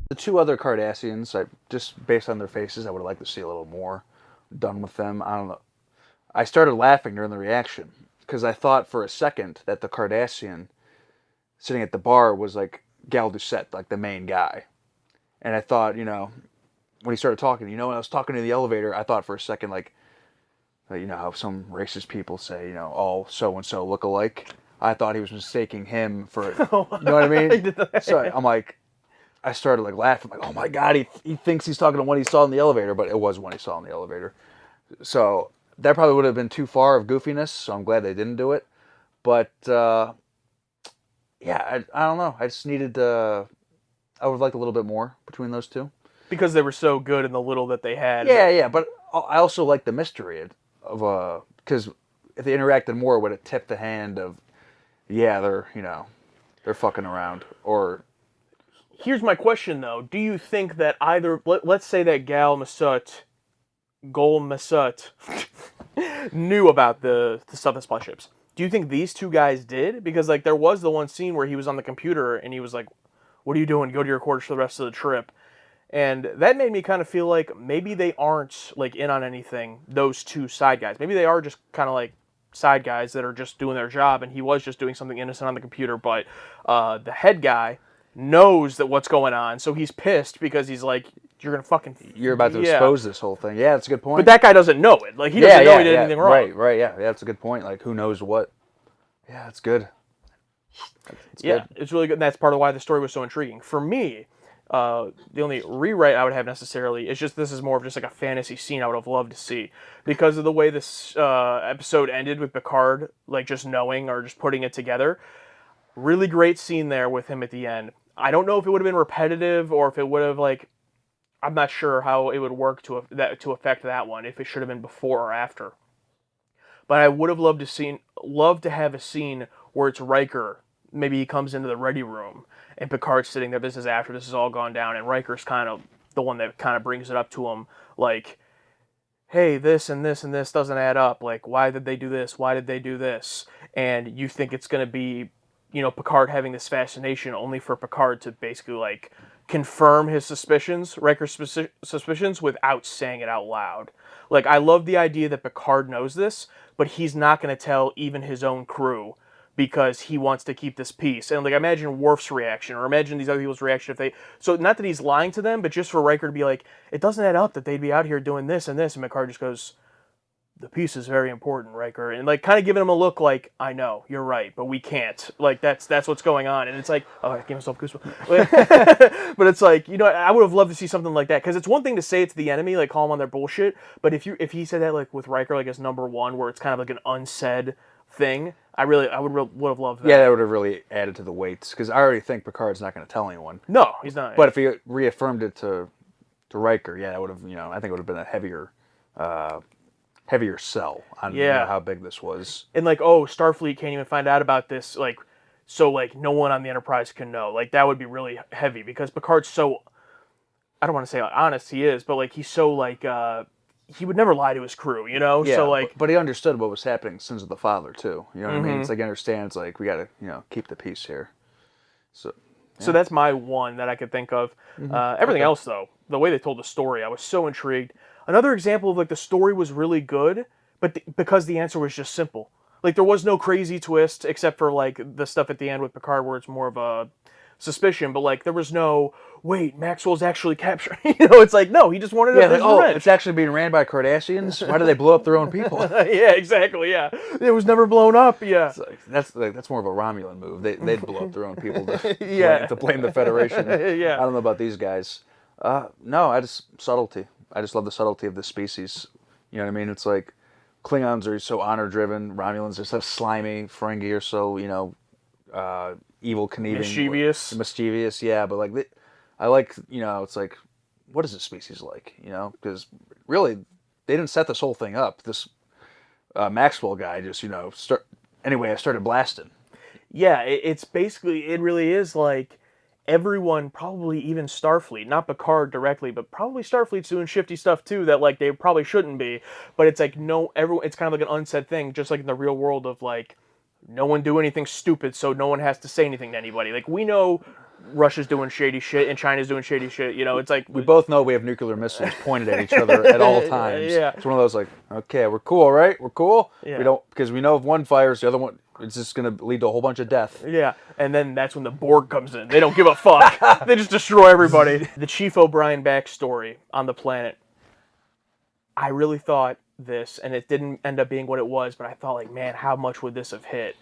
The two other Cardassians, just based on their faces, I would have liked to see a little more done with them. I don't know. I started laughing during the reaction, because I thought for a second that the Cardassian sitting at the bar was like Gal Doucette, like the main guy. And I thought, when he started talking, when I was talking to the elevator, I thought for a second, like, how some racist people say, all so-and-so look alike. I thought he was mistaking him for, you know what I mean? So I'm like, I started like laughing, like, oh my God, he thinks he's talking to one he saw in the elevator, but it was one he saw in the elevator. So that probably would have been too far of goofiness, so I'm glad they didn't do it. But, I don't know. I just needed, I would have liked a little bit more between those two. Because they were so good in the little that they had. Yeah, but I also like the mystery of, because if they interacted more, it would have tipped the hand of, they're fucking around. Or... Here's my question, though. Do you think that either, let's say that Gol Masut knew about the stuff in supply ships. Do you think these two guys did? Because like there was the one scene where he was on the computer and he was like, what are you doing? Go to your quarters for the rest of the trip. And that made me kind of feel like maybe they aren't like in on anything, those two side guys. Maybe they are just kind of like side guys that are just doing their job, and he was just doing something innocent on the computer, but the head guy knows that what's going on, so he's pissed because he's like, you're about to expose this whole thing. Yeah, that's a good point. But that guy doesn't know it. Like, he doesn't know he did anything wrong. Right, yeah, that's a good point. Like, who knows what? Yeah, that's good. Yeah, it's really good. And that's part of why the story was so intriguing. For me, the only rewrite I would have necessarily is just this is more of just like a fantasy scene I would have loved to see because of the way this episode ended with Picard, like just knowing or just putting it together. Really great scene there with him at the end. I don't know if it would have been repetitive or if it would have like I'm not sure how it would work to affect that one if it should have been before or after. But I would have loved to have a scene where it's Riker. Maybe he comes into the ready room and Picard's sitting there. This is after this has all gone down, and Riker's kind of the one that kind of brings it up to him, like, "Hey, this and this and this doesn't add up. Like, why did they do this? Why did they do this?" And you think it's going to be, Picard having this fascination, only for Picard to basically like confirm his suspicions, Riker's suspicions, without saying it out loud. Like, I love the idea that Picard knows this, but he's not going to tell even his own crew because he wants to keep this peace. And like, imagine Worf's reaction, or imagine these other people's reaction if they. So not that he's lying to them, but just for Riker to be like, it doesn't add up that they'd be out here doing this and this, and Picard just goes, the peace is very important, Riker, and like kind of giving him a look like, I know you're right, but we can't. Like that's what's going on, and it's like, oh, I gave myself goosebumps. But it's like, I would have loved to see something like that because it's one thing to say it to the enemy, like call them on their bullshit, but if he said that like with Riker, like as number one, where it's kind of like an unsaid thing, I would have loved that. Yeah, that would have really added to the weights because I already think Picard's not going to tell anyone. No, he's not. But if he reaffirmed it to Riker, yeah, that would have, I think it would have been a heavier sell on how big this was. And like, oh, Starfleet can't even find out about this, like, so like no one on the Enterprise can know. Like that would be really heavy because Picard's so, I don't want to say how honest he is, but like he's so like, he would never lie to his crew, Yeah, so like, but he understood what was happening Sins of the Father too. You know what I mean? It's like he understands like we got to keep the peace here. So that's my one that I could think of. Everything else though, the way they told the story, I was so intrigued. Another example of like the story was really good, but because the answer was just simple. Like there was no crazy twist except for like the stuff at the end with Picard where it's more of a suspicion, but like there was no, wait, Maxwell's actually captured. It's like, no, he just wanted to like, it's actually being ran by Cardassians. Why do they blow up their own people? Yeah, exactly. Yeah, it was never blown up. Yeah, that's more of a Romulan move. They'd blow up their own people to blame the Federation. Yeah, I don't know about these guys. No, subtlety. I just love the subtlety of this species. You know what I mean? It's like Klingons are so honor-driven. Romulans are so slimy. Ferengi are so, evil, conniving. Mischievous, yeah. But like, I like, it's like, what is this species like? Because really, they didn't set this whole thing up. This Maxwell guy just, I started blasting. Yeah, it's basically, it really is like, everyone, probably even Starfleet, not Picard directly, but probably Starfleet's doing shifty stuff too that like they probably shouldn't be. But it's like it's kind of like an unsaid thing, just like in the real world of like no one do anything stupid, so no one has to say anything to anybody. Like we know Russia's doing shady shit and China's doing shady shit. It's like we both know we have nuclear missiles pointed at each other at all times. Yeah, it's one of those like, okay, we're cool, right? We're cool. Yeah. We don't because we know if one fires, the other one. It's just going to lead to a whole bunch of death. Yeah, and then that's when the Borg comes in. They don't give a fuck. They just destroy everybody. The Chief O'Brien backstory on the planet. I really thought this, and it didn't end up being what it was, but I thought, like, man, how much would this have hit?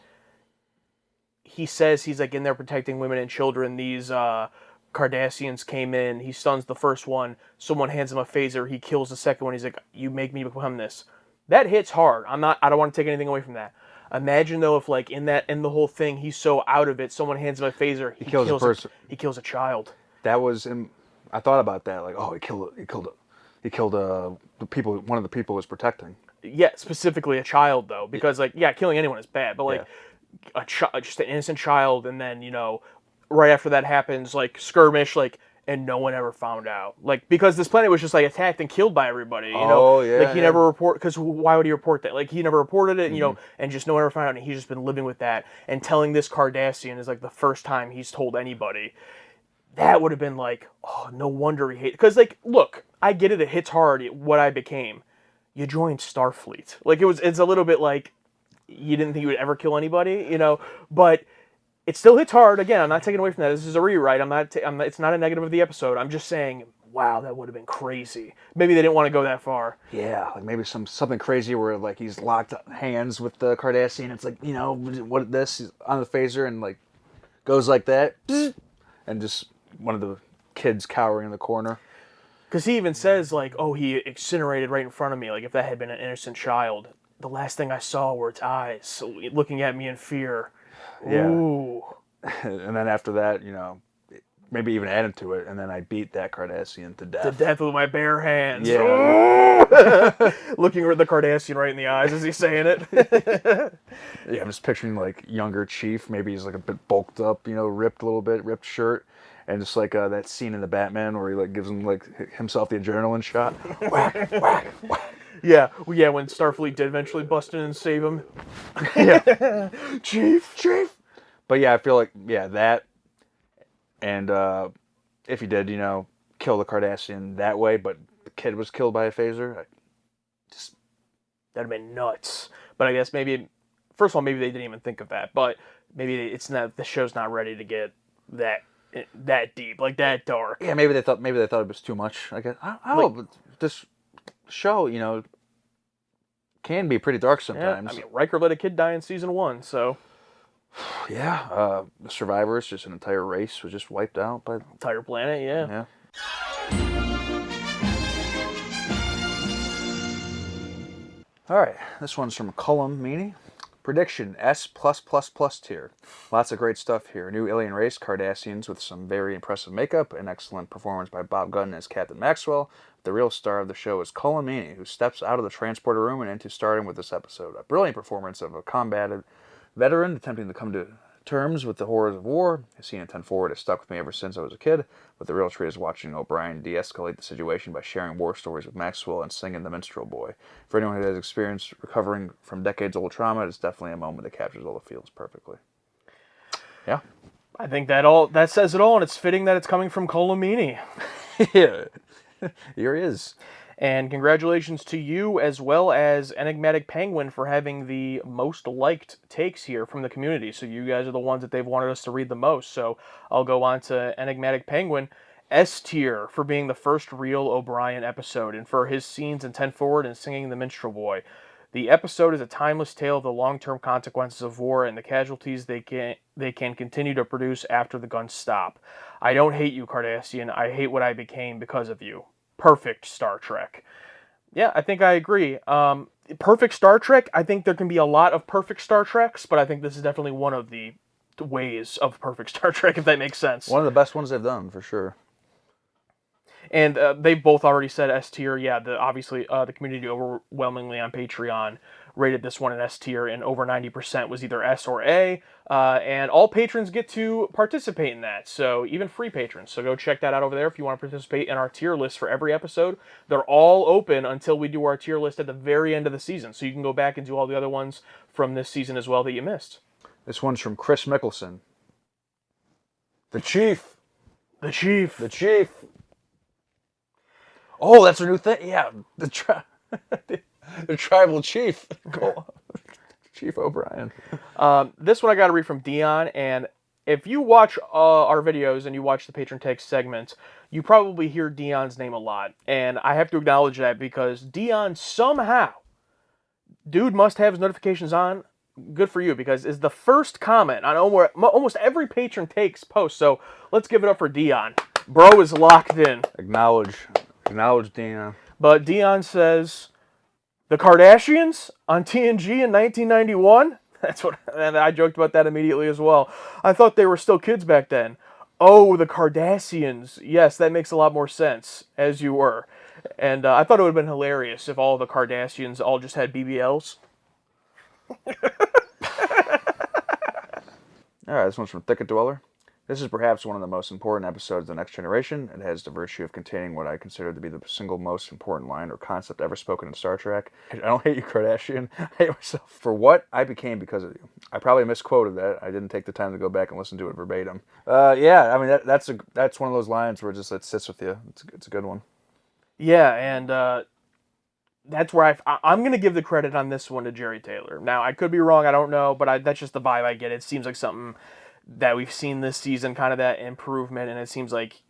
He says he's, like, in there protecting women and children. These Cardassians came in. He stuns the first one. Someone hands him a phaser. He kills the second one. He's like, you make me become this. That hits hard. I don't want to take anything away from that. Imagine though if like in the whole thing he's so out of it, someone hands him a phaser, he kills a person. He kills a child. That was I thought about that, like, oh, he killed the people. One of the people was protecting. Yeah, specifically a child though, because like killing anyone is bad, but like just an innocent child, and then right after that happens, like skirmish, like. And no one ever found out, like because this planet was just like attacked and killed by everybody. Like he never because why would he report that? Like he never reported it, and just no one ever found out. And he's just been living with that. And telling this Cardassian is like the first time he's told anybody. That would have been like, oh, no wonder he hates. Because like, look, I get it. It hits hard. What I became. You joined Starfleet. Like it's a little bit like you didn't think you would ever kill anybody, but. It still hits hard. Again, I'm not taking away from that. This is a rewrite. It's not a negative of the episode. I'm just saying, wow, that would have been crazy. Maybe they didn't want to go that far. Yeah, like maybe something crazy where like he's locked hands with the Cardassian. It's like, you know, what this he's on the phaser and like goes like that, and just one of the kids cowering in the corner. Because he even says like, oh, he incinerated right in front of me. Like if that had been an innocent child, the last thing I saw were its eyes looking at me in fear. Yeah. Ooh. And then after that, you know, maybe even added to it, and then I beat that Cardassian to death. To death with my bare hands. Yeah. Looking at the Cardassian right in the eyes as he's saying it. Yeah, I'm just picturing like younger Chief. Maybe he's like a bit bulked up, you know, ripped a little bit, ripped shirt. And just like that scene in the Batman where he like gives him like himself the adrenaline shot. Whack, whack, whack. Yeah, when Starfleet did eventually bust in and save him. Yeah. Chief. But yeah, I feel like, yeah, that, and if he did, you know, kill the Cardassian that way, but the kid was killed by a phaser, that'd have been nuts. But I guess maybe, first of all, maybe they didn't even think of that. But maybe it's not, the show's not ready to get that deep, like that dark. Yeah, maybe they thought it was too much. I guess I don't know, but this show, you know, can be pretty dark sometimes. Yeah, I mean, Riker let a kid die in season 1, so. Yeah, the survivors, just an entire race was just wiped out by entire planet. Yeah. Yeah. All right, this one's from Cullum Meany. Prediction, S+++ tier. Lots of great stuff here. New alien race, Cardassians, with some very impressive makeup, an excellent performance by Bob Gunn as Captain Maxwell. The real star of the show is Cullum Meany, who steps out of the transporter room and into stardom with this episode. A brilliant performance of a combated veteran attempting to come to terms with the horrors of war. The scene in 10 Forward has stuck with me ever since I was a kid, but the real treat is watching O'Brien de-escalate the situation by sharing war stories with Maxwell and singing The Minstrel Boy. For anyone who has experience recovering from decades-old trauma, it's definitely a moment that captures all the feels perfectly. Yeah. I think that says it all, and it's fitting that it's coming from Cullum Meany. Yeah. Here he is. And congratulations to you as well as Enigmatic Penguin for having the most liked takes here from the community. So you guys are the ones that they've wanted us to read the most. So I'll go on to Enigmatic Penguin. S tier for being the first real O'Brien episode and for his scenes in 10 Forward and singing The Minstrel Boy. The episode is a timeless tale of the long-term consequences of war and the casualties they can continue to produce after the guns stop. I don't hate you, Cardassian. I hate what I became because of you. Perfect Star Trek. Yeah, I think I agree. Perfect Star Trek, I think there can be a lot of perfect Star Treks, but I think this is definitely one of the ways of perfect Star Trek, if that makes sense. One of the best ones they've done, for sure. And they've both already said S tier. Yeah, obviously the community overwhelmingly on Patreon rated this one an S tier, and over 90% was either S or A. And all patrons get to participate in that, so even free patrons. So go check that out over there if you want to participate in our tier list for every episode. They're all open until we do our tier list at the very end of the season, so you can go back and do all the other ones from this season as well that you missed. This one's from Chris Mickelson. The Chief. The Chief. The Chief. Oh, that's a new thing. Yeah, the tribal chief. Chief O'Brien. This one I got to read from Dion, and if you watch our videos and you watch the Patron Takes segments, you probably hear Dion's name a lot. And I have to acknowledge that because Dion somehow, dude must have his notifications on. Good for you, because it's the first comment on almost every Patron Takes post. So let's give it up for Dion. Bro is locked in. Acknowledge Dion. But Dion says, the Kardashians on TNG in 1991? That's what, and I joked about that immediately as well. I thought they were still kids back then. Oh, the Kardashians. Yes, that makes a lot more sense, as you were. And I thought it would have been hilarious if all the Kardashians all just had BBLs. Alright, this one's from Thicket Dweller. This is perhaps one of the most important episodes of The Next Generation. It has the virtue of containing what I consider to be the single most important line or concept ever spoken in Star Trek. I don't hate you, Kardashian. I hate myself for what I became because of you. I probably misquoted that. I didn't take the time to go back and listen to it verbatim. Yeah, I mean, that's one of those lines where it sits with you. It's a good one. Yeah, and that's where I'm going to give the credit on this one to Jerry Taylor. Now, I could be wrong, I don't know, but that's just the vibe I get. It seems like something that we've seen this season, kind of that improvement, and it seems like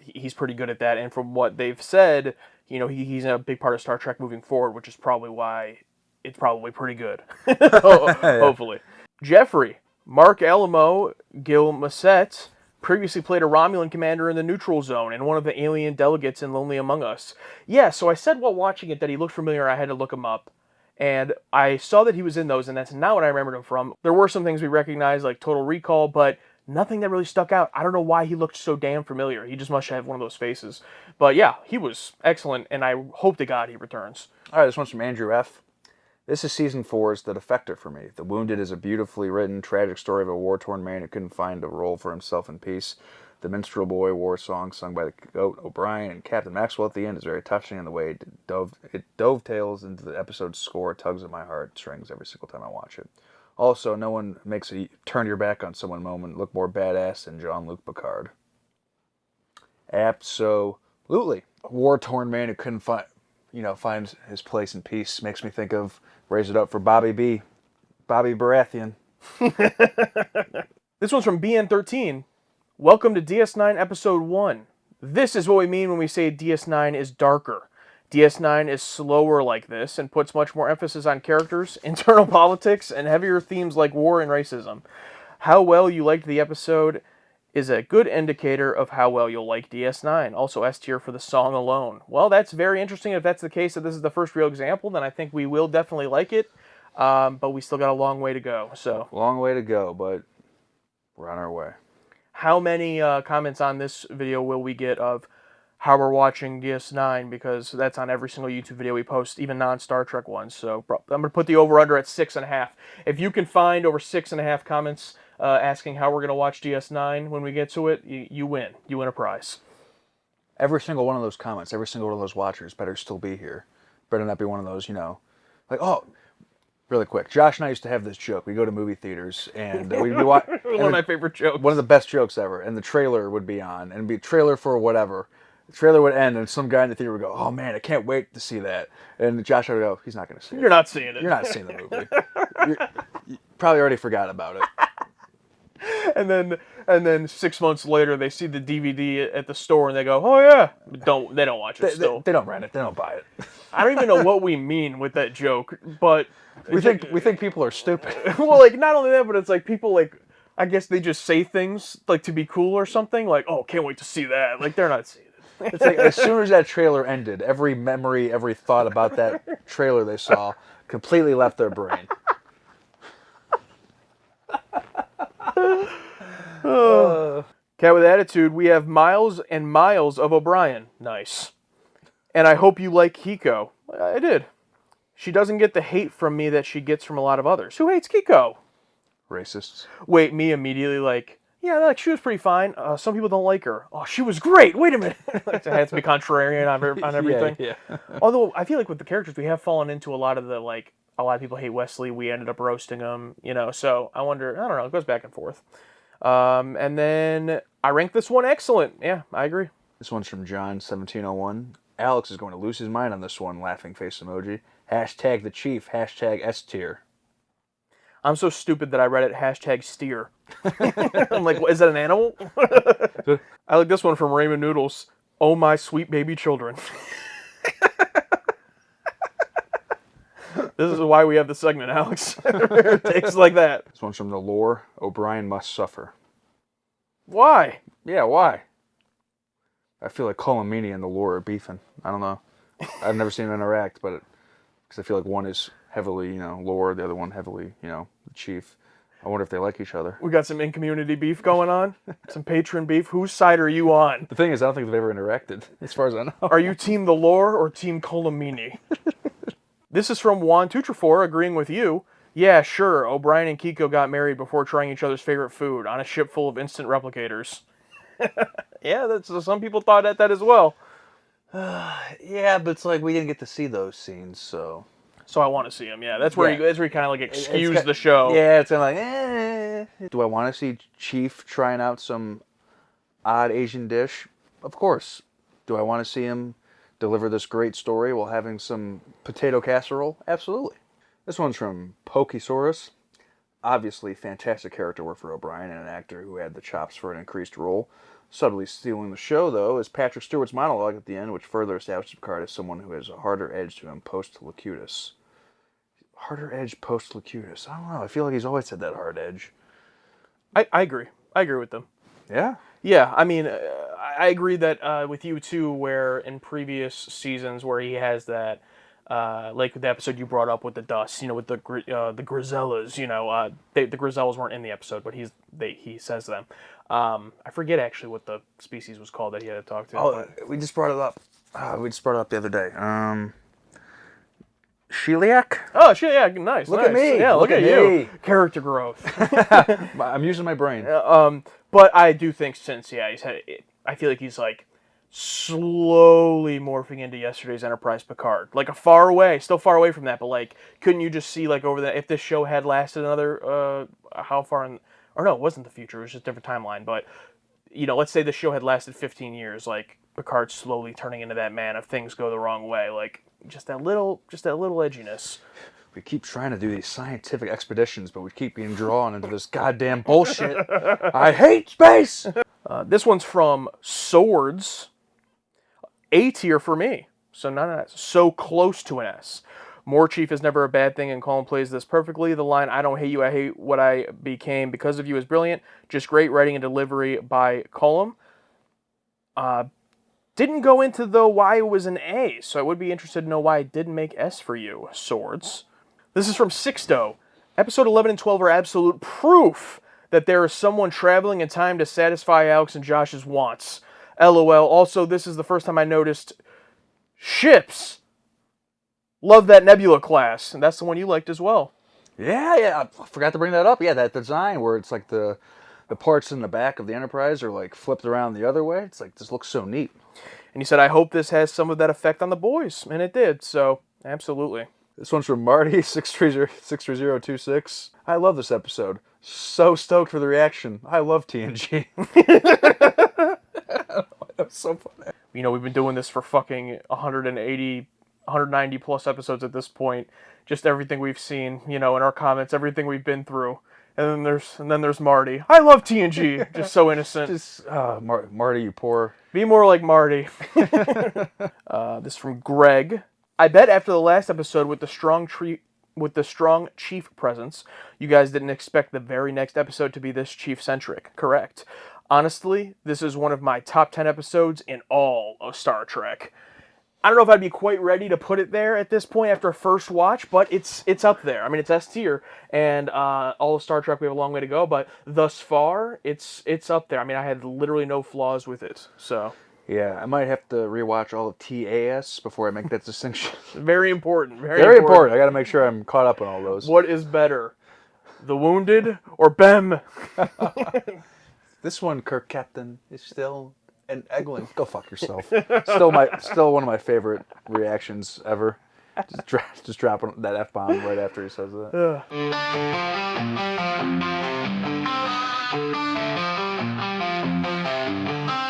he's pretty good at that. And from what they've said, he's a big part of Star Trek moving forward, which is probably why it's probably pretty good. Hopefully. Jeffrey, Mark Alamo Gil Massett previously played a Romulan commander in the Neutral Zone and one of the alien delegates in Lonely Among Us. Yeah, so I said while watching it that he looked familiar. I had to look him up. And I saw that he was in those, and that's not what I remembered him from. There were some things we recognized, like Total Recall, but nothing that really stuck out. I don't know why he looked so damn familiar. He just must have one of those faces. But yeah, he was excellent, and I hope to God he returns. All right, this one's from Andrew F. This is Season 4's The Defector for me. The Wounded is a beautifully written, tragic story of a war-torn man who couldn't find a role for himself in peace. The Minstrel Boy war song sung by the Goat O'Brien and Captain Maxwell at the end is very touching, and the way it dovetails into the episode's score tugs at my heartstrings every single time I watch it. Also, no one makes a turn your back on someone moment look more badass than Jean-Luc Picard. Absolutely. A war-torn man who couldn't find his place in peace makes me think of Raise It Up for Bobby B. Bobby Baratheon. This one's from BN13. Welcome to DS9 Episode 1. This is what we mean when we say DS9 is darker. DS9 is slower like this and puts much more emphasis on characters, internal politics, and heavier themes like war and racism. How well you liked the episode is a good indicator of how well you'll like DS9. Also S tier for the song alone. Well, that's very interesting. If that's the case, that this is the first real example, then I think we will definitely like it. But we still got a long way to go. So long way to go, but we're on our way. How many comments on this video will we get of how we're watching DS9? Because that's on every single YouTube video we post, even non-Star Trek ones. So I'm going to put the over-under at 6.5. If you can find over 6.5 comments asking how we're going to watch DS9 when we get to it, you win. You win a prize. Every single one of those comments, every single one of those watchers better still be here. Better not be one of those, like, oh... Really quick, Josh and I used to have this joke. We go to movie theaters, and we'd be watching... One of my favorite jokes. One of the best jokes ever. And the trailer would be on, and it'd be a trailer for whatever. The trailer would end, and some guy in the theater would go, oh man, I can't wait to see that. And Josh would go, he's not going to see it. You're not seeing it. You're not seeing the movie. You probably already forgot about it. And then 6 months later, they see the DVD at the store, and they go, oh yeah. They don't watch it still. They don't rent it. They don't buy it. I don't even know what we mean with that joke, but... We think people are stupid. Well, like, not only that, but it's like people, like, I guess they just say things, like, to be cool or something. Like, oh, can't wait to see that. Like, they're not seeing it. It's like, as soon as that trailer ended, every memory, every thought about that trailer they saw completely left their brain. Cat with Attitude, we have miles and miles of O'Brien. Nice. And I hope you like Kiko. I did. She doesn't get the hate from me that she gets from a lot of others. Who hates Kiko? Racists. Wait, me immediately like, yeah, like she was pretty fine. Some people don't like her. Oh, she was great. Wait a minute. Like, it has to be contrarian on everything. Yeah. Although I feel like with the characters, we have fallen into a lot of the, like, a lot of people hate Wesley. We ended up roasting him, so I wonder, I don't know, it goes back and forth. And then I rank this one excellent. Yeah, I agree. This one's from John1701. Alex is going to lose his mind on this one, laughing face emoji. Hashtag the chief, hashtag S tier. I'm so stupid that I read it hashtag steer. I'm like, what, is that an animal? I like this one from Raymond Noodles. Oh my sweet baby children. This is why we have the segment, Alex. Takes like that. This one's from the lore. O'Brien must suffer. Why? Yeah, why? I feel like Colomini and the lore are beefing. I don't know. I've never seen them interact, but because I feel like one is heavily, lore, the other one heavily, the chief. I wonder if they like each other. We got some in-community beef going on. Some patron beef. Whose side are you on? The thing is, I don't think they've ever interacted, as far as I know. Are you Team the Lore or Team Colomini? This is from Juan Tutrafor, agreeing with you. Yeah, sure, O'Brien and Kiko got married before trying each other's favorite food on a ship full of instant replicators. Yeah, some people thought that as well. Yeah, but it's like we didn't get to see those scenes, so... So I want to see him, yeah. That's where you kind of like excuse the show. Yeah, it's kind of like, Do I want to see Chief trying out some odd Asian dish? Of course. Do I want to see him deliver this great story while having some potato casserole? Absolutely. This one's from Pokesaurus. obviously fantastic character work for O'Brien and an actor who had the chops for an increased role. Subtly stealing the show, though, is Patrick Stewart's monologue at the end, which further establishes Picard as someone who has a harder edge to him post-Locutus. Harder edge post-Locutus. I don't know. I feel like he's always had that hard edge. I agree. I agree with them. Yeah? Yeah, I mean, I agree that with you, too, where in previous seasons where he has that, like the episode you brought up with the dust, with the Grisellas, the Grisellas weren't in the episode, but he says them. I forget actually what the species was called that he had to talk to. Oh, we just brought it up. The other day. Sheliak? Oh, Sheliak, nice. Look nice. at me. Yeah, look at you. Character growth. I'm using my brain. But I do think since, I feel like he's like slowly morphing into yesterday's Enterprise Picard. Like still far away from that, but like, couldn't you just see like over that, if this show had lasted another, how far in, or no, it wasn't the future, it was just a different timeline, but, let's say the show had lasted 15 years, like, Picard slowly turning into that man if things go the wrong way, like, just that little edginess. We keep trying to do these scientific expeditions, but we keep being drawn into this goddamn bullshit. I hate space! This one's from Swords. A tier for me. So not an S. So close to an S. More Chief is never a bad thing, and Colin plays this perfectly. The line, "I don't hate you, I hate what I became because of you," is brilliant. Just great writing and delivery by Colin. Didn't go into, though, why it was an A, so I would be interested to know why it didn't make S for you, Swords. This is from Sixto. Episode 11 and 12 are absolute proof that there is someone traveling in time to satisfy Alex and Josh's wants. LOL. Also, this is the first time I noticed ships. Love that Nebula class, and that's the one you liked as well. Yeah, I forgot to bring that up. Yeah, that design where it's like the parts in the back of the Enterprise are like flipped around the other way. It's like, this looks so neat. And he said, I hope this has some of that effect on the boys, and it did, so absolutely. This one's from Marty, 63026. I love this episode. So stoked for the reaction. I love TNG. That's so funny. We've been doing this for fucking 190 plus episodes at this point. Just everything we've seen, in our comments, everything we've been through. And then there's Marty. I love TNG. Just so innocent. Marty, you poor. Be more like Marty. This from Greg. I bet after the last episode with the strong chief presence, you guys didn't expect the very next episode to be this chief-centric. Correct. Honestly, this is one of my top 10 episodes in all of Star Trek. I don't know if I'd be quite ready to put it there at this point after a first watch, but it's up there. I mean, it's S tier, and all of Star Trek, we have a long way to go, but thus far, it's up there. I mean, I had literally no flaws with it, so... Yeah, I might have to rewatch all of TAS before I make that distinction. Very important. Very important. I got to make sure I'm caught up on all those. What is better, The Wounded or Bem? This one, Kirk Captain, is still an Eglin. Go fuck yourself. Still one of my favorite reactions ever. Just dropping that F-bomb right after he says that.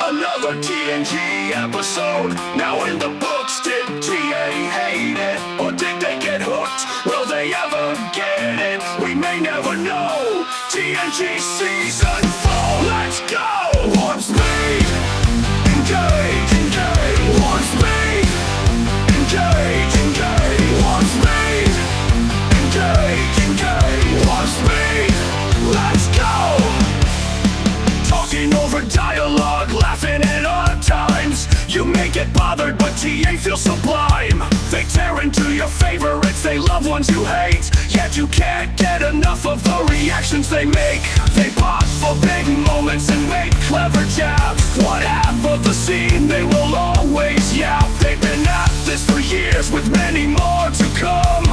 Another TNG episode, now in the books. Did TA hate it, or did they get hooked? Will they ever get it? We may never know. TNG Season 4, let's go! Warp speed, engage, engage. Warp speed, engage, engage. Warp speed, engage, engage. Warp speed, let's go! Talking over dialogue, laughing at odd times. You may get bothered, but TA feels sublime. They tear into your favorites, they love ones you hate. Yet you can't get enough of the reactions they make. They pause for big moments and make clever jabs. One half of the scene they will always yap. They've been at this for years with many more to come.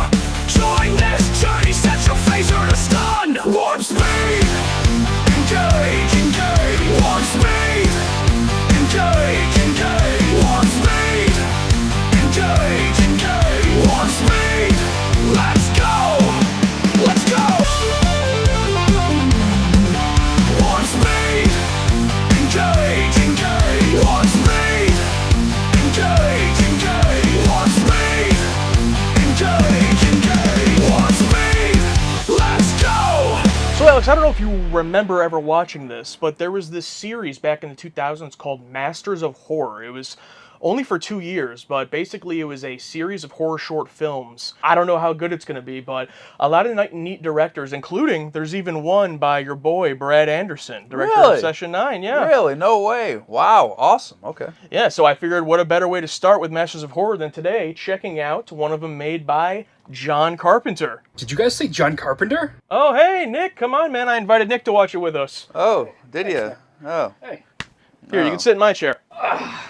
Join this journey, set your phaser to stun. Warp speed, engage, engage. Warp speed, engage, engage. Warp speed, engage, engage. Warp speed, let's go, let's go. Warp speed, engage, engage. Warp speed, engage, engage. Warp speed, engage, engage. Warp Alex, I don't know if you remember ever watching this, but there was this series back in the 2000s called Masters of Horror. It was only for 2 years, but basically it was a series of horror short films. I don't know how good it's going to be, but a lot of neat directors, including there's even one by your boy, Brad Anderson, director of Session 9. Yeah. Really? No way. Wow. Awesome. Okay. Yeah, so I figured what a better way to start with Masters of Horror than today, checking out one of them made by John Carpenter. Did you guys say John Carpenter? Oh, hey, Nick, come on, man. I invited Nick to watch it with us. Oh, did you? Oh. Hey. Here, you can sit in my chair.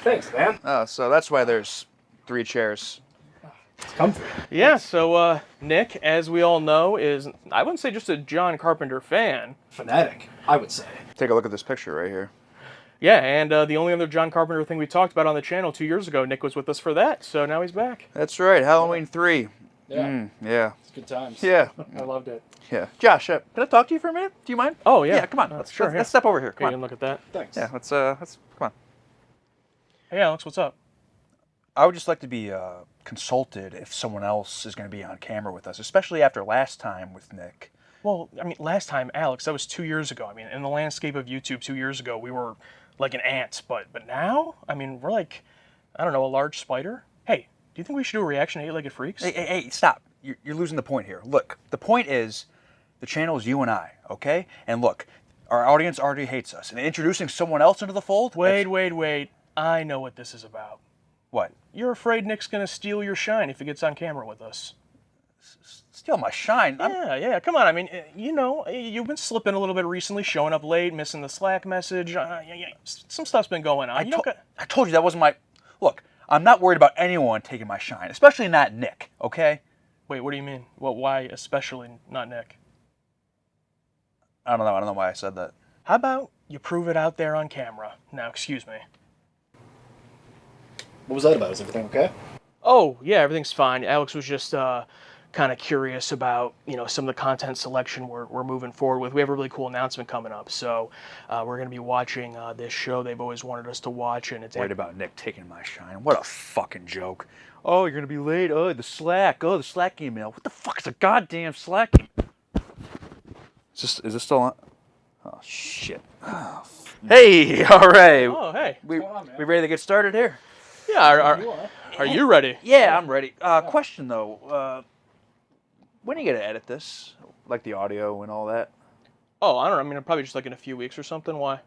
Thanks, man. Oh, so that's why there's 3 chairs. It's comfy. Yeah, so Nick, as we all know, is, I wouldn't say just a John Carpenter fan. Fanatic, I would say. Take a look at this picture right here. Yeah, and the only other John Carpenter thing we talked about on the channel 2 years ago, Nick was with us for that, so now he's back. That's right, Halloween 3. Yeah. Yeah. It's good times. Yeah. I loved it. Yeah. Josh, can I talk to you for a minute? Do you mind? Oh, yeah. Yeah, come on. Let's step over here. Come on. You can look at that. Thanks. Yeah, let's come on. Hey, Alex, what's up? I would just like to be consulted if someone else is going to be on camera with us, especially after last time with Nick. Well, I mean, last time, Alex, that was 2 years ago. I mean, in the landscape of YouTube 2 years ago, we were like an ant, but now, I mean, we're like, I don't know, a large spider? Hey, do you think we should do a reaction to 8-Legged Freaks? Hey, stop. You're losing the point here. Look, the point is the channel is you and I, okay? And look, our audience already hates us. And introducing someone else into the fold? Wait. I know what this is about. What? You're afraid Nick's going to steal your shine if he gets on camera with us. Steal my shine? Yeah, come on. I mean, you know, you've been slipping a little bit recently, showing up late, missing the Slack message. Some stuff's been going on. I told you that wasn't my... Look, I'm not worried about anyone taking my shine, especially not Nick, okay? Wait, what do you mean? Well, why especially not Nick? I don't know why I said that. How about you prove it out there on camera? Now, excuse me. What was that about? Is everything okay? Oh, yeah, everything's fine. Alex was just kind of curious about, you know, some of the content selection we're moving forward with. We have a really cool announcement coming up, so we're going to be watching this show they've always wanted us to watch, and it's... Worried about Nick taking my shine. What a fucking joke. Oh, you're going to be late. Oh, the Slack. Oh, the Slack email. What the fuck is a goddamn Slack email? Is this still on? Oh, shit. Oh, hey, all right. Oh, hey. We ready to get started here? Yeah, are you ready? Yeah, I'm ready. Question, though. When are you going to edit this? Like the audio and all that? Oh, I don't know. I mean, probably just like in a few weeks or something. Why?